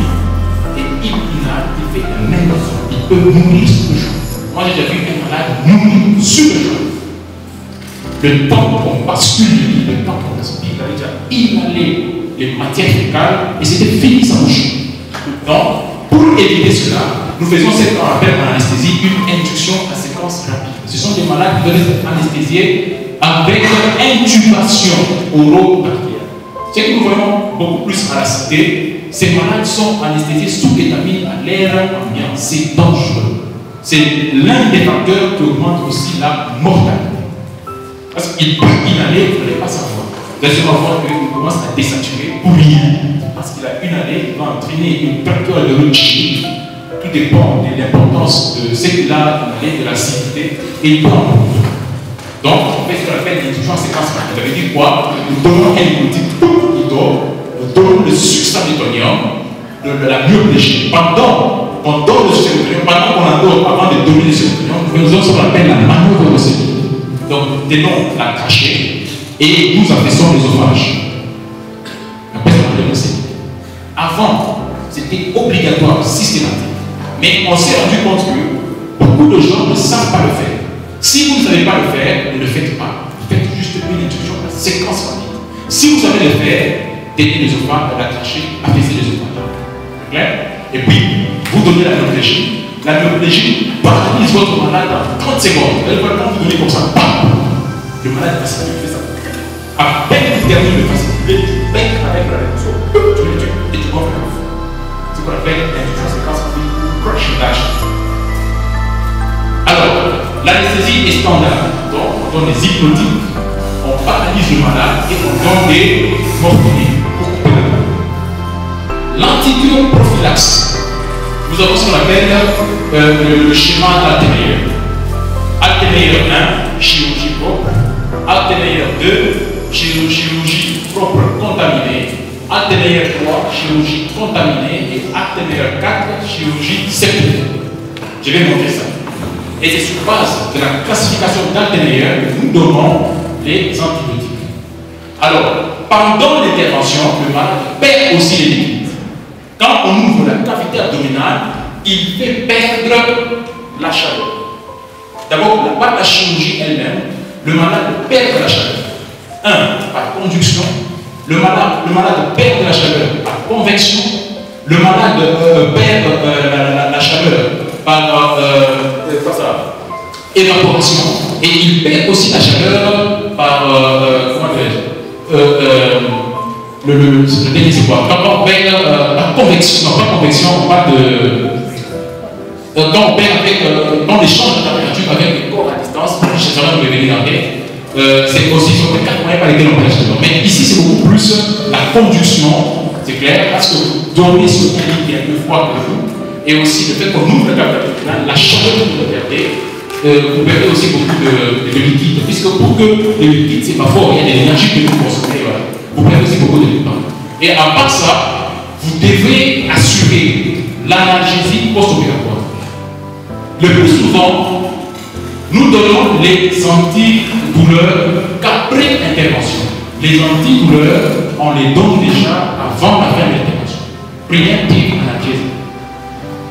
et il inhale, il fait un inhalation. Il peut mourir sur le champ. Moi j'ai déjà vu un malade mourir sur le champ. Le temps qu'on bascule, le temps qu'on aspire, il avait déjà inhalé les matières fécales et c'était fini sa bouche. Donc, pour éviter cela, nous faisons ce qu'on appelle en anesthésie une induction à séquence rapide. Ce sont des malades qui doivent être anesthésiés avec intubation oro-bactérienne. Ce que nous voyons beaucoup plus à la cité, ces malades sont anesthésiés sous kétamine à l'air ambiant. C'est dangereux. C'est l'un des facteurs qui augmente aussi la mortalité. Parce qu'il peut inhaler, vous n'allez pas savoir. Vous allez voir qu'il commence à désaturer pour rien. Parce qu'il a inhalé, il va entraîner une fracture de l'autre. Tout dépend de l'importance de ce qu'il a inhalé, de l'acidité, et il peut en mourir. Donc, on fait ce qu'on appelle l'induction en séquence rapide. Ça veut dire quoi? Nous donnons un hypnotique, il dort, nous donnons le succinyltonium, de la myoplégie. Pendant qu'on donne le succinyltonium, pendant qu'on endort, avant de donner le succinyltonium, nous faisons ce qu'on appelle la manœuvre de séquence. Donc, tenons la trachée et nous affaissons l'œsophage. Avant, c'était obligatoire, systématique. Mais on s'est rendu compte que beaucoup de gens ne savent pas le faire. Si vous ne savez pas le faire, ne le faites pas. Faites juste une induction à séquence rapide. Si vous savez le faire, tenez l'œsophage, la trachée, affaissez l'œsophage. C'est clair? Et puis, vous donnez la myoplégie. La myoplégie paralyse votre malade en 30 secondes. Elle va quand vous donnez comme ça, bam, le malade va s'activer ça. À peine vous terminez de faciliter, tu pètes avec la réduction, tu le tues et tu gonfles la bouffe. C'est ce qu'on appelle l'induction séquence rapide ou crush dash. Alors, l'anesthésie est standard. Donc, on donne des hypnotiques, on paralyse le malade et on donne des morphiniques pour couper la bouffe. L'antibioprophylaxe. Nous avons ce qu'on appelle le schéma Altenmeyer. Altenmeyer 1, chirurgie propre. Altenmeyer 2, chirurgie propre contaminée. Altenmeyer 3, chirurgie contaminée. Et Altenmeyer 4, chirurgie septique. Je vais montrer ça. Et c'est sur base de la classification d'Altenmeyer que nous donnons les antibiotiques. Alors, pendant l'intervention, le malade perd aussi les liquides. Quand on ouvre la cavité abdominale, il fait perdre la chaleur. D'abord, par la chirurgie elle-même, le malade perd la chaleur. 1. Par conduction, le malade perd la chaleur par convection, le malade perd la chaleur par évaporation. Et il perd aussi la chaleur par, comment dirais-je, le dernier c'est quoi? Quand on perd la convection, non pas convection, on parle de... quand on perd avec, dans l'échange de température avec les corps à distance, je vais vous revenir après, c'est aussi sur les 4 moyens par lesquels on perd la chaleur. Mais ici c'est beaucoup plus la conduction, c'est clair, parce que vous dormez sur un lit qui est un peu froid que vous, et aussi le fait qu'on ouvre le capteur, la chaleur que vous perdez, vous perdez aussi beaucoup de liquide, puisque pour que le liquide, c'est pas fort, il y a de l'énergie que vous consommez, voilà. Vous perdez aussi beaucoup de liquide. Et à part ça, vous devez assurer l'analgésie post-opératoire. Le plus souvent, nous donnons les antidouleurs qu'après intervention. Les antidouleurs, on les donne déjà avant la fin de l'intervention. Préventive analgésie.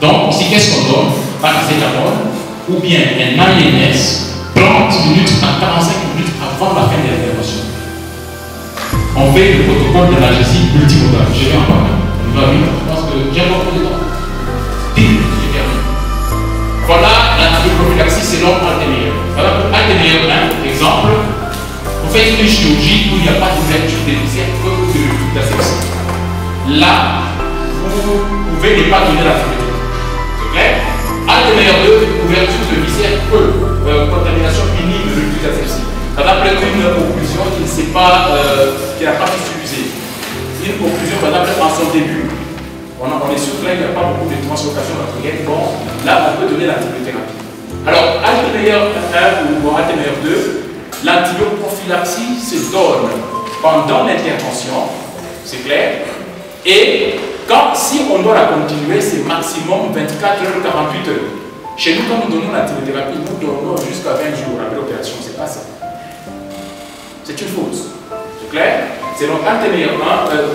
Donc, ici, qu'est-ce qu'on donne? Paracétamol ou bien un ANS 30 minutes à 45 minutes avant la fin de l'intervention. On fait le protocole de l'analgésie multimodale. Je vais en parler. On va vite parce que j'ai pas trop de temps. Voilà l'antibrophylaxie selon Altemeyer. Voilà pour Altemeyer 1, exemple. Vous faites une chirurgie où il n'y a pas d'ouverture des viscères que de la sepsie. Là, vous pouvez ne pas donner l'antibiotique. C'est clair? Altemeyer 2, ouverture de viscères que contamination minime de la sepsie. Par exemple, une occlusion qui n'a pas pu suffiser. Une occlusion, par exemple, en son début. On est sûr qu'il n'y a pas beaucoup de translocation bactérienne. Bon, là, on peut donner l'antibiothérapie. Alors, Altemeyer 1 ou Altemeyer 2, l'antibioprophylaxie se donne pendant l'intervention, c'est clair. Et si on doit la continuer, c'est maximum 24 heures, 48 heures. Chez nous, quand nous donnons l'antibiothérapie, nous donnons jusqu'à 20 jours après l'opération. C'est pas ça. C'est une fausse. C'est clair? C'est donc Altemeyer 1,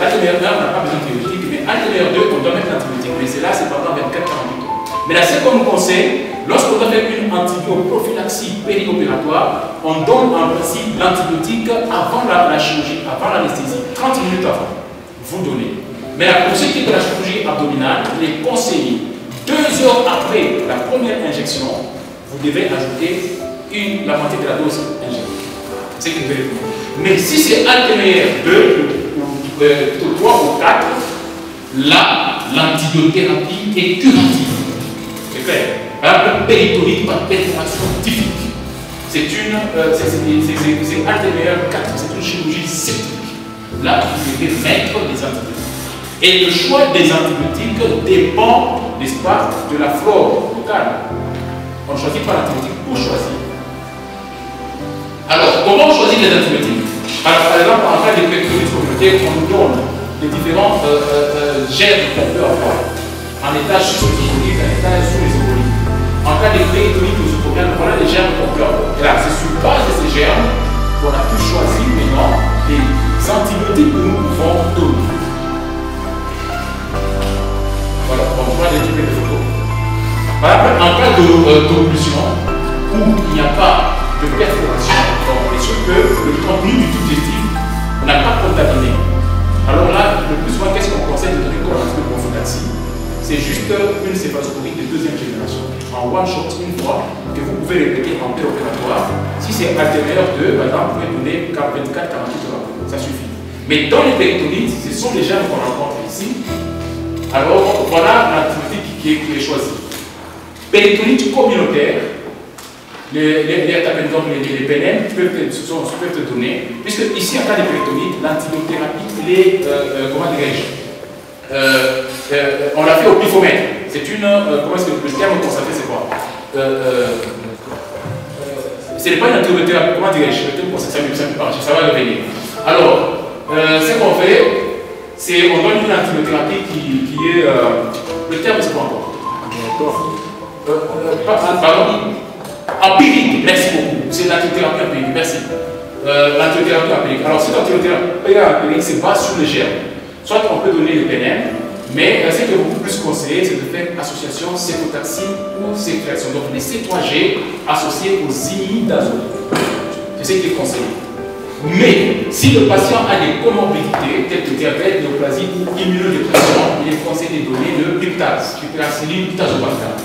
Altemeyer 1, on n'a pas besoin d'antibiotiques, mais Altemeyer 2, on doit mettre l'antibiotique. Mais c'est là, c'est pendant 24-48 heures. Mais là, c'est comme conseil, lorsqu'on doit faire une antibioprophylaxie périopératoire, on donne en principe l'antibiotique avant la chirurgie, avant l'anesthésie, 30 minutes avant. Vous donnez. Mais pour ce qui est de la chirurgie abdominale, il est conseillé 2 heures après la première injection, vous devez ajouter la moitié de la dose injectée. C'est une vérité. Mais si c'est Altemeyer 2, plutôt 3 ou 4, là, l'antibiothérapie est curative. C'est clair. Par exemple, péritonite par pénétration typique. C'est Altemeyer 4, c'est une chirurgie septique. Là, vous devez mettre des antibiotiques. Et le choix des antibiotiques dépend, n'est-ce pas, de la flore locale. On ne choisit pas l'antibiotique pour choisir. Alors, comment on choisit les antibiotiques? Alors, par exemple, en cas de péritonite communautaire, on nous donne les différents germes qu'on peut avoir en état sous-ésocolique, en état sous-ésocolique. En cas de péritonite nosocomiale, voilà les germes qu'on peut avoir. Et là, c'est sur base de ces germes qu'on a pu choisir maintenant les antibiotiques que nous pouvons donner. Voilà, on voit les types de photos. Par exemple, en cas d'occlusion, où il n'y a pas de perforation, on est sûr que le contenu du tube digestif n'a pas contaminé. Alors là, le plus souvent, qu'est-ce qu'on conseille de donner comme antibiothérapie? C'est juste une céphalosporine de 2e génération, en one shot une fois, que vous pouvez répéter en préopératoire. Si c'est Altemeyer 2, par exemple, vous pouvez donner 24-48 heures, ça suffit. Mais dans les péritonites, ce sont les germes qu'on rencontre ici. Alors voilà l'antibiotique qui est choisi. Péritonite communautaire, les PNM peuvent être donnés, puisque ici en cas de péritonite, l'antibiothérapie, comment dirais-je, on l'a fait au pifomètre. C'est une, comment est-ce que le terme constaté, c'est quoi? Ce n'est pas une antibiothérapie, comment dirais-je, le terme constaté, ça va revenir. Alors, ce qu'on fait, c'est on donne une antibiothérapie qui est, le terme c'est quoi encore? Pardon? Empirique, merci beaucoup. C'est l'antibiothérapie empirique, merci. L'antibiothérapie empirique. Alors, cette antibiothérapie empirique, c'est pas sur les germes. Soit on peut donner le PNM, mais ce qui est beaucoup plus conseillé, c'est de faire association cétotaxine ou cétotaxine. Donc, les C3G associés aux imidazole. C'est ce qui est conseillé. Mais, si le patient a des comorbidités, telles que diabète, néoplasie ou immunodépression, il est conseillé de donner le piptase, piperacilline tazobactam.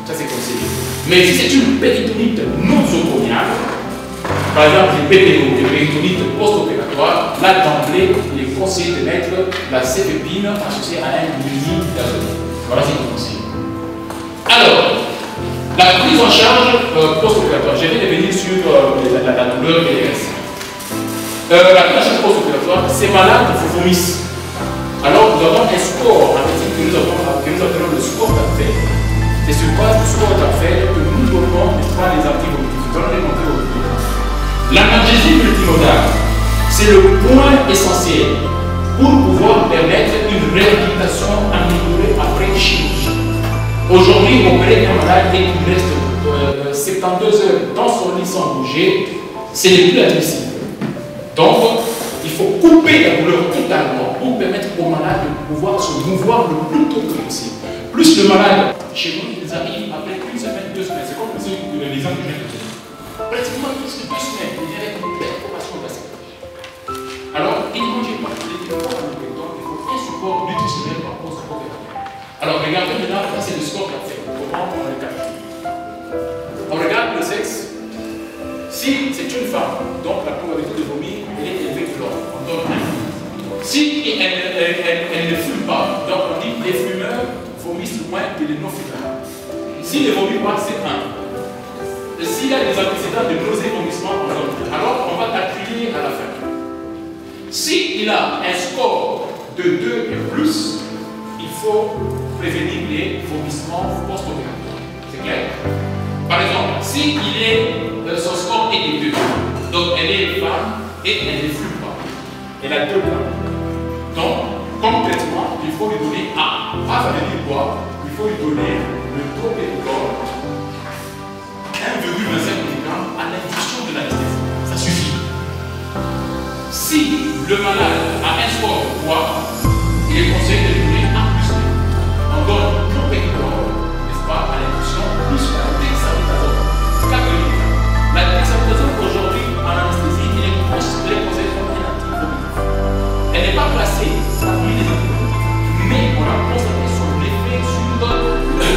Ça c'est conseillé. Mais si c'est une péritonite nosocomiale, par exemple une péritonite post-opératoire, là d'emblée, il est conseillé de mettre la céphépine associée à un mini-d'azote. Voilà ce qu'il est conseillé. Alors, la prise en charge post-opératoire, je vais revenir sur la douleur PLS. La prise en charge post-opératoire, ces malades vomissent. Alors, nous avons un score en médecine que nous appelons le score d'affaires. C'est sur base du score d'affaires que nous donnons les antivomitifs. Nous allons les montrer aujourd'hui. L'analgésie multimodale, c'est le point essentiel pour pouvoir permettre une réhabilitation améliorée après chirurgie. Aujourd'hui, opérer un malade et qu'il reste 72 heures dans son lit sans bouger, ce n'est plus admissible. Donc, il faut couper la douleur totalement pour permettre au malade de pouvoir se mouvoir le plus tôt que possible. Plus le malade, chez nous, ils arrivent après une semaine, 2 semaines. C'est comme les exemples que je viens de donner. Pratiquement plus de 2 semaines, il y a une belle formation d'acide. Alors, il ne mange pas. Il faut un support nutritionnel par post-opératoire. Alors, regardez maintenant, ça c'est le score qu'on fait. Comment on le calcule? On regarde le sexe. Si c'est une femme, donc la probabilité de vomir est élevée de l'ordre. On donne 1. Si elle ne fume pas, donc on dit les fumeurs vomissent moins que les non-fumeurs. Si ne vomit pas, c'est 1. S'il y a des antécédents de nausées, vomissements, on donne 2. Alors on va calculer à la fin. S'il a un score de 2 et plus, il faut prévenir les vomissements post-opératoires. C'est clair? Par exemple, si son score est de 2, donc elle est femme et elle ne fume pas. Elle a 2 plans. Donc, comme traitement, il faut lui donner A. A, ça veut dire quoi? Il faut lui donner le dopéridol, 1,25 mg à l'infusion de l'anesthésie. Ça suffit. Si le malade a un score de poids, il est conseillé de lui donner A plus B. On donne dopéridol, n'est-ce pas, à l'infusion, plus la dexamethasone, 4 mg. La dexamethasone aujourd'hui en anesthésie, elle est considérée comme un antivomitif. Elle n'est pas classée parmi les antivomitifs, mais on a constaté son effet sur quand on le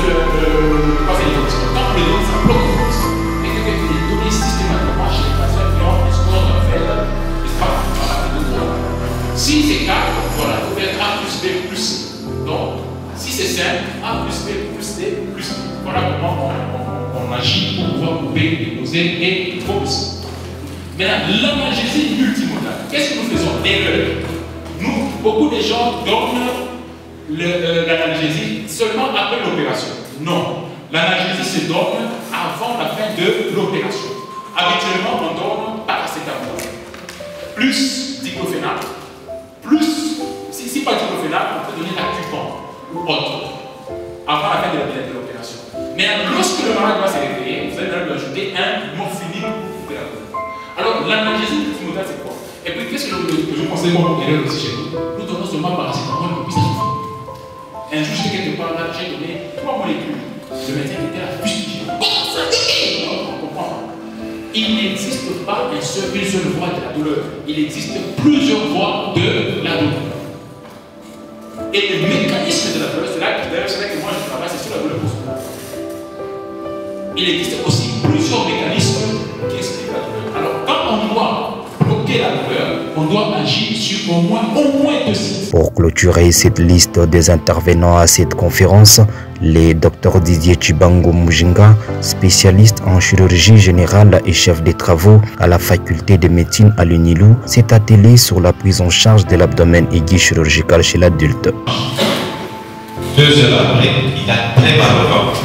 donne, ça bloque le vomition. Et que il est donné systématiquement chez les patients qui ont un score d'affaires, n'est-ce pas, dans la vie de droit. Si c'est 4, voilà, il faut faire A plus B plus. Donc, si c'est 5, A plus B plus C plus. Voilà comment on agit pour pouvoir couper les nausées et les vomissements. Maintenant, l'analgésie multimodale. Qu'est-ce que nous faisons? L'erreur. Nous, beaucoup de gens donnent l'analgésie seulement après l'opération. Non. L'analgésie se donne avant la fin de l'opération. Habituellement, on donne paracétamol, plus diclofénac, plus, si pas diclofénac, on peut donner l'acupant ou autre, avant la fin de l'opération. Mais lorsque le malade va se réveiller, vous allez lui ajouter un morphinique pour la douleur. Alors, l'analgésie multimodale, c'est quoi? Et puis, qu'est-ce que je conseille moi pour aider aussi chez nous? Nous donnons seulement paracétamol, et puis ça suffit. Un jour, j'étais quelque part là, j'ai donné 3 molécules. Le médecin était là, fustigé. On comprend. Il n'existe pas une seule voie de la douleur. Il existe plusieurs voies de la douleur. Et le mécanisme de la douleur, c'est là que moi je travaille, c'est sur la douleur postopératoire. Il existe aussi plusieurs mécanismes qui expliquent la douleur. Alors, quand on doit bloquer la douleur, on doit agir sur au moins 2 sites. Pour clôturer cette liste des intervenants à cette conférence, le Dr Didier Chibango Mujinga, spécialiste en chirurgie générale et chef des travaux à la faculté de médecine à l'UNILU, s'est attelé sur la prise en charge de l'abdomen aigu chirurgical chez l'adulte. 2 heures après, il a très mal au ventre.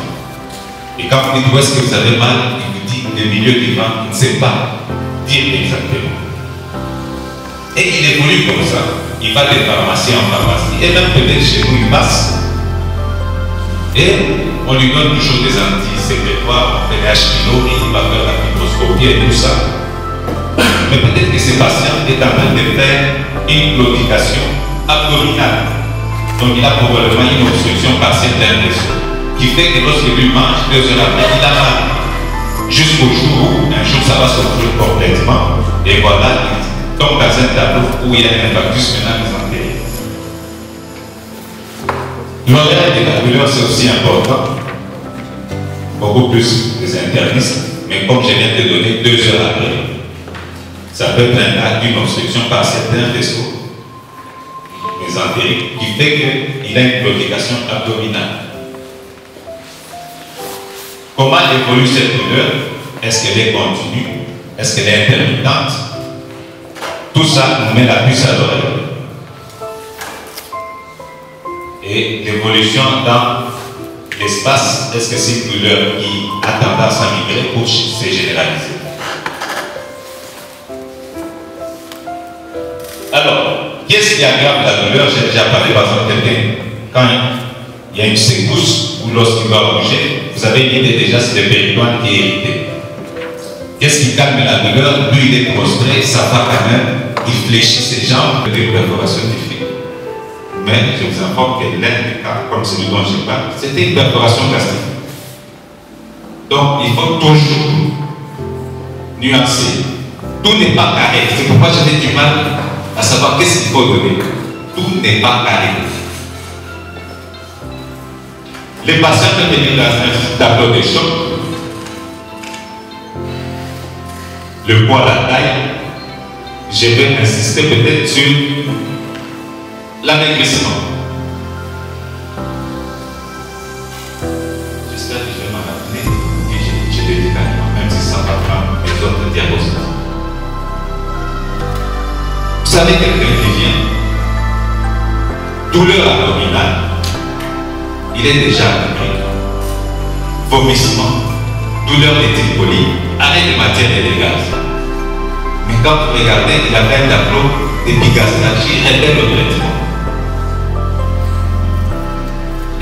Et quand vous dites où est-ce que vous avez mal, il vous dit le milieu du ventre, il ne sait pas dire exactement. Et il évolue comme ça. Il va de pharmacie en pharmacie. Et même peut-être chez nous, il passe. Et on lui donne toujours des anti-sécrétoires, on fait des H-kilo, il va faire la fibroscopie et tout ça. Mais peut-être que ce patient est en train de faire une claudication abdominale. Donc il a probablement une obstruction partielle d'un réseau qui fait que lorsqu'il lui mange 2 heures après, il a mal. Jusqu'au jour où, un jour, ça va se trouver complètement. Et voilà, il tombe dans un tableau où il y a un infarctus maintenant mesenterique. L'horaire de la douleur, c'est aussi important. beaucoup plus des internistes, mais comme je viens de donner 2 heures après, ça peut être un acte d'une obstruction par certains vaisseaux mésentériques qui fait qu'il a une claudication abdominale. Comment évolue cette douleur? Est-ce qu'elle est continue? Est-ce qu'elle est intermittente? Tout ça nous met la puce à l'oreille. Et l'évolution dans l'espace, est-ce que c'est une douleur qui a tendance à migrer pour se généraliser? Alors, qu'est-ce qui aggrave la douleur? J'ai déjà parlé, par exemple, quelqu'un, quand il y a une secousse ou lorsqu'il doit bouger, vous avez une idée déjà, c'est le péritoine qui est irrité. Qu'est-ce qui calme la douleur? Lui, il est prostré, ça va quand même, il fléchit ses jambes, des perforations qu'il fait. Mais je vous informe que l'un des cas, comme celui dont je parle, c'était une perforation gastrique. Donc, il faut toujours nuancer. Tout n'est pas carré. C'est pourquoi j'avais du mal à savoir qu'est-ce qu'il faut donner. Tout n'est pas carré. Les patients peuvent venir dans un tableau de choc. Le poids, la taille. Je vais insister peut-être sur l'amaigrissement. J'espère que je vais m'en rappeler et je le dis carrément, même si ça va prendre les autres diapositives. Vous savez, quelqu'un qui vient, douleur abdominale, il est déjà abîmé. Vomissement, douleur d'éthyl-poly, arrêt de matière et de gaz. Mais quand vous regardez, il a un tableau d'épigastralgie, révèle le traitement.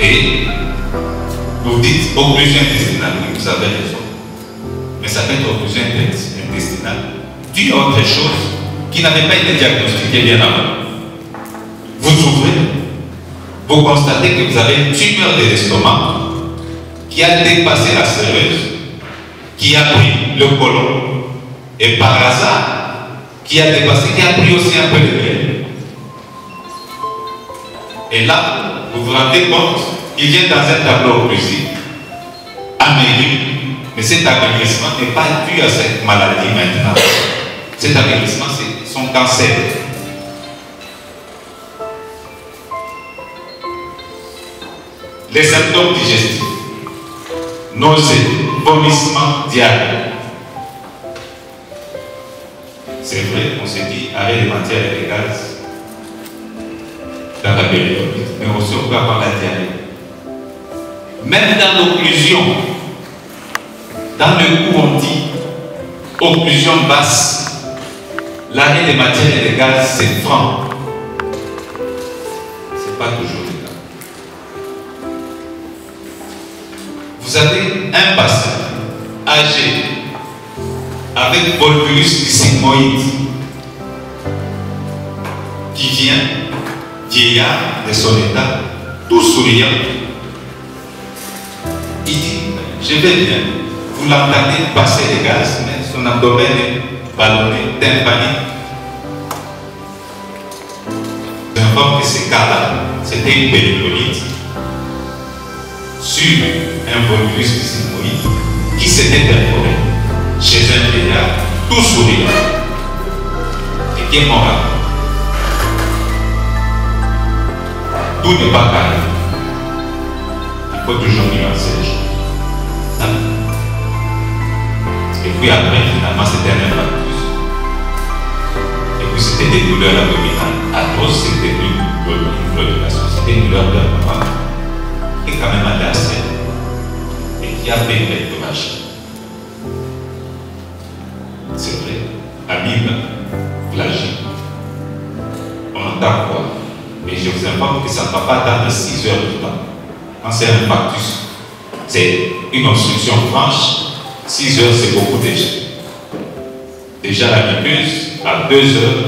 Et vous dites occlusion intestinale, oui, vous avez raison. Mais ça peut être occlusion intestinale d'une autre chose qui n'avait pas été diagnostiquée bien avant. Vous ouvrez, vous constatez que vous avez une tumeur de l'estomac qui a dépassé la séreuse, qui a pris le côlon, et par hasard, qui a dépassé, qui a pris aussi un peu de miel. Et là, vous vous rendez compte, il vient dans un tableau occlusif, amaigri, mais cet amaigrissement n'est pas dû à cette maladie maintenant. Cet amaigrissement, c'est son cancer. Les symptômes digestifs, nausées, vomissements, diarrhée. C'est vrai, on s'est dit arrêt des matières et des gaz dans la période, mais aussi on peut avoir la diarrhée. Même dans l'occlusion, dans le coup on dit occlusion basse, l'arrêt des matières et des gaz c'est franc. C'est pas toujours le cas. Vous avez un patient âgé avec volvulus sigmoïde qui vient, vieillard de son état, tout souriant. Il dit, je vais bien. Vous l'entendez passer les gaz, mais son abdomen est ballonné, tympanique. J'informe que ces cas-là, c'était une péritonite sur un volvulus sigmoïde qui s'était perforé chez un vieillard, tout souriant, et qui est mort. Tout n'est pas carré. Il faut toujours nuancer les choses. Et puis après, finalement, c'était un infarctus. Et puis c'était des douleurs abdominales. À cause, c'était une claudication. C'était une douleur permanente qui est quand même allée à celle et qui a fait une rectomagie. C'est vrai, amine, flagie. On entend quoi? Mais je vous informe que ça ne va pas attendre 6 heures de temps. Quand c'est un infarctus, c'est une obstruction franche, 6 heures c'est beaucoup déjà. Déjà la muqueuse, à 2 heures,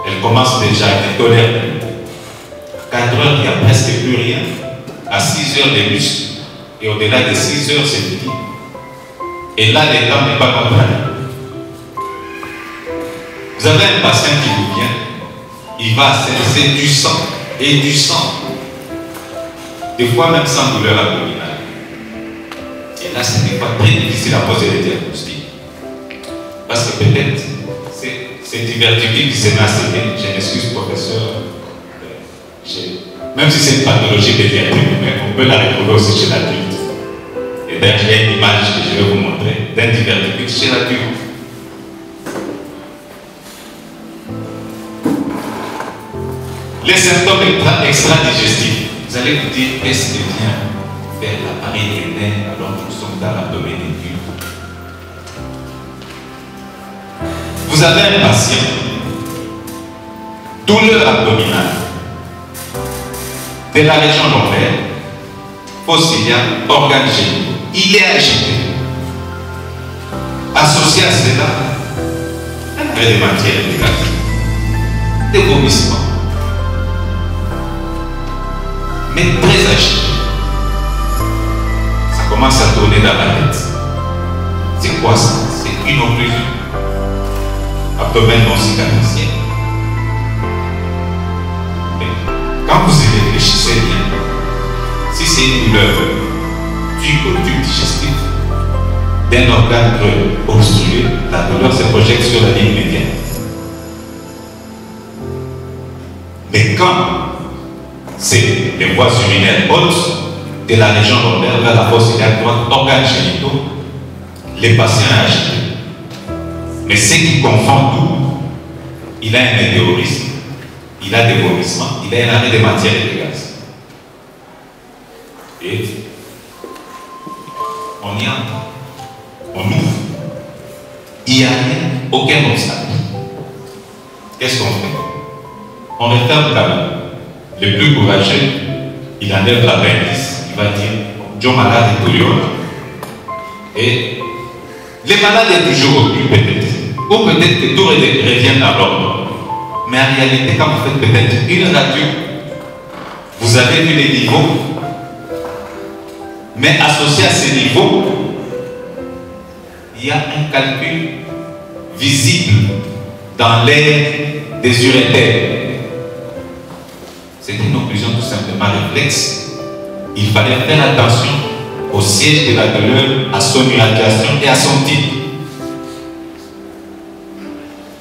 elle commence déjà à être tolérée. À 4 heures, il n'y a presque plus rien. À 6 heures, les muscles. Et au-delà de 6 heures, c'est fini. Et là, les temps n'est pas compris. Vous avez un patient qui vous vient, il va assécher du sang et du sang. Des fois même sans douleur abdominale. Il là, ce n'est pas très difficile à poser les diagnostics. Parce que peut-être, c'est diverticulique qui se met à céder. Je m'excuse, professeur. Même si c'est une pathologie pédiatrique, mais on peut la retrouver aussi chez l'adulte. Et d'ailleurs, il y a une image que je vais vous montrer d'un diverticule chez l'adulte. Les symptômes extra-digestifs. Vous allez vous dire, qu'est-ce qui vient faire l'appareil urinaire alors que nous sommes dans l'abdomen aigu? Vous avez un patient, douleur abdominale, de la région lombaire, fossilia, organes génitaux. Il est agité. Associé à cela, un arrêt de matière négatives, des vomissements, mais très agité. Ça commence à tourner dans la tête. C'est quoi ça? C'est une occlusion. Abdomen non cicatrisé. Mais quand vous y réfléchissez bien, si c'est une douleur du conduit digestif d'un organe obstrué, la douleur se projette sur la ligne médiane. Mais quand c'est les voies urinaires hautes de la région lombaire vers la fosse iliaque droite, organes génitaux, les patients agités. Mais ce qui confond tout, il a un météorisme, il a des vomissements, il a un arrêt de matière et de gaz. Et on y entre, on ouvre. Il n'y a rien, aucun obstacle. Qu'est-ce qu'on fait? On referme la main. Le plus courageux, il enlève l'appendice, il va dire Joe malade est toujours. Et les malades est toujours occupés peut-être. Ou peut-être que tout revient à l'ordre. Mais en réalité, quand vous faites peut-être une radio, vous avez vu les niveaux. Mais associé à ces niveaux, il y a un calcul visible dans l'air des urétères. C'est une occlusion tout simplement réflexe. Il fallait faire attention au siège de la douleur, à son irradiation et à son type.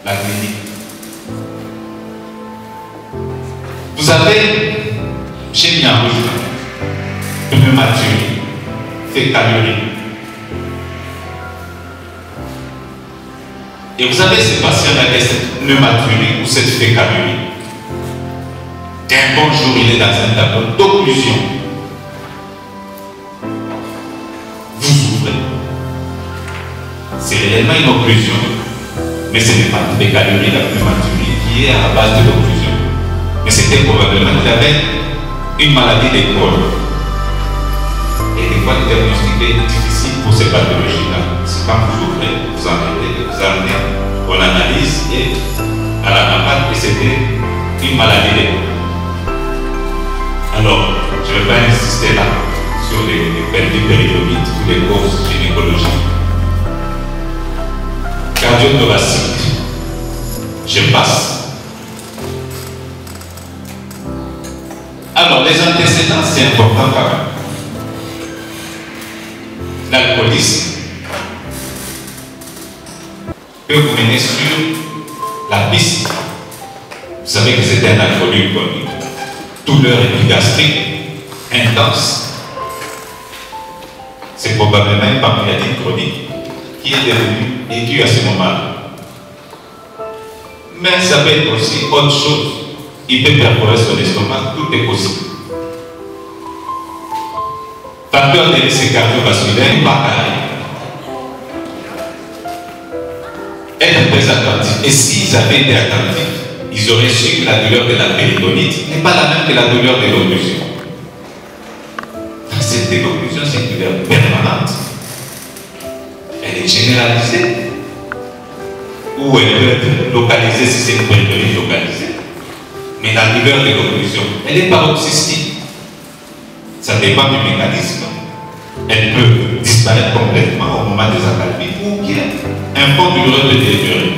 La clinique. Vous avez, j'ai mis en rouge, pneumaturgie, fécalurie. Et vous avez ces patients-là qui ont cette pneumaturie ou cette fécalurie. Un bon jour, il est dans un tableau d'occlusion. Vous ouvrez. C'est réellement une occlusion. Mais ce n'est pas une fécalurie, la pneumaturie qui est à la base de l'occlusion. Mais c'était probablement qu'il avait une maladie des côtes. Et des fois, le diagnostic est difficile pour ces pathologies-là. C'est quand vous ouvrez, vous enlevez, vous amenez, on analyse et à la campagne, et c'était une maladie des côtes. Alors, je ne vais pas insister là sur les pertes périodontiques ou les causes gynécologiques. Cardio-thoracique, je passe. Alors, les antécédents, c'est important quand même. L'alcoolisme peut vous mener sur la piste. Vous savez que c'est un alcoolique chronique. Douleur épigastrique intense. C'est probablement une pancréatite chronique qui est devenue aiguë à ce moment-là. Mais ça peut être aussi autre chose. Il peut perforer son estomac, tout est possible. Facteur de risque cardiovasculaire, pas pareil. Être très attentif. Et s'ils avaient été attentifs, ils auraient su que la douleur de la péritonite n'est pas la même que la douleur de l'occlusion. Cette occlusion, c'est une douleur permanente. Elle est généralisée. Ou elle peut être localisée si c'est une péritonite localisée. Mais la douleur de l'occlusion, elle est paroxystique. Ça dépend du mécanisme. Elle peut disparaître complètement au moment des accalmies ou bien un fond douloureux peut détériorer.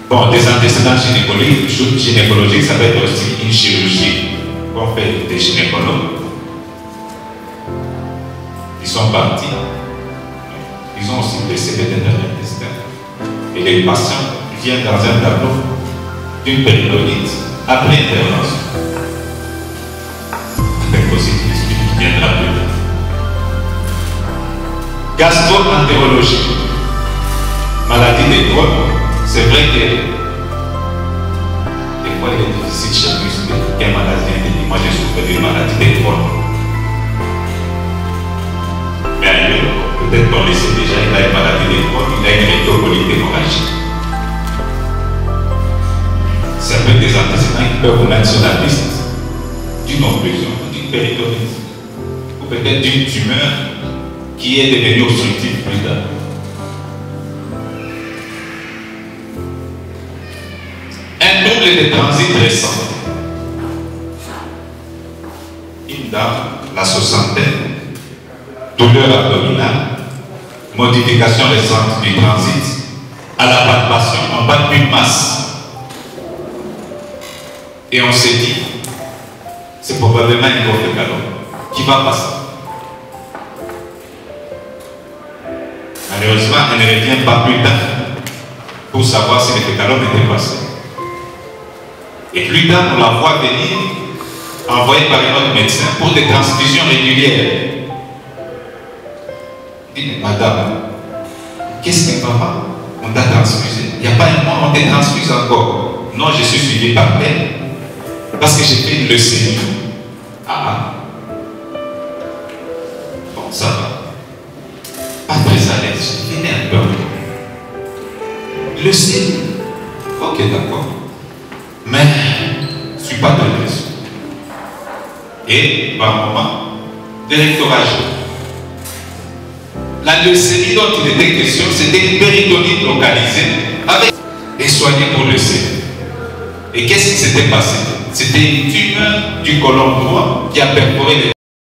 Bon, des antécédents gynécologiques, ça va être aussi une chirurgie qu'on fait des gynécologues. Ils sont partis. Ils ont aussi blessé peut-être l'intestin. Et les patients viennent dans un tableau d'une péridonite après intervention. C'est possible qu'il viendra plus tard. Gastro-entérologie. Maladie des Crohn, c'est vrai que des fois il est difficile chez nous de quelle maladie il dit. Moi j'ai souffert d'une maladie des Crohn. Mais ailleurs, peut-être qu'on le sait déjà, il a une maladie des Crohn, il a une rectocolite hémorragique. C'est un peu des antécédents qui peuvent vous mettre sur la liste d'une occlusion, d'une péridonite, ou peut-être d'une tumeur qui est devenue obstructive plus tard. Un trouble de transit récent. Une dame, la soixantaine, douleur abdominale, modification récente du transit, à la palpation, on palpe une masse. Et on s'est dit, c'est probablement une grosse calome qui va passer. Malheureusement, elle ne revient pas plus tard pour savoir si le calome était passé. Et plus tard, on la voit venir, envoyée par un autre médecin pour des transfusions régulières. Il dit, madame, qu'est-ce qui va pas? On t'a transfusé. Il n'y a pas un mois, on t'a transfusé encore. Non, je suis suivi par elle. Parce que j'ai fait une leucémie. Ah. Bon, ça va. Pas très à l'aise. Je venais un peu. Leucémie. Ok, d'accord. Mais je ne suis pas très l'aise. Et par moment, des rectorages. La leucémie dont il était question, c'était une péridonite localisée avec et soignée pour leucémie. Et qu'est-ce qui s'était passé? C'était une tumeur du côlon droit qui a perforé les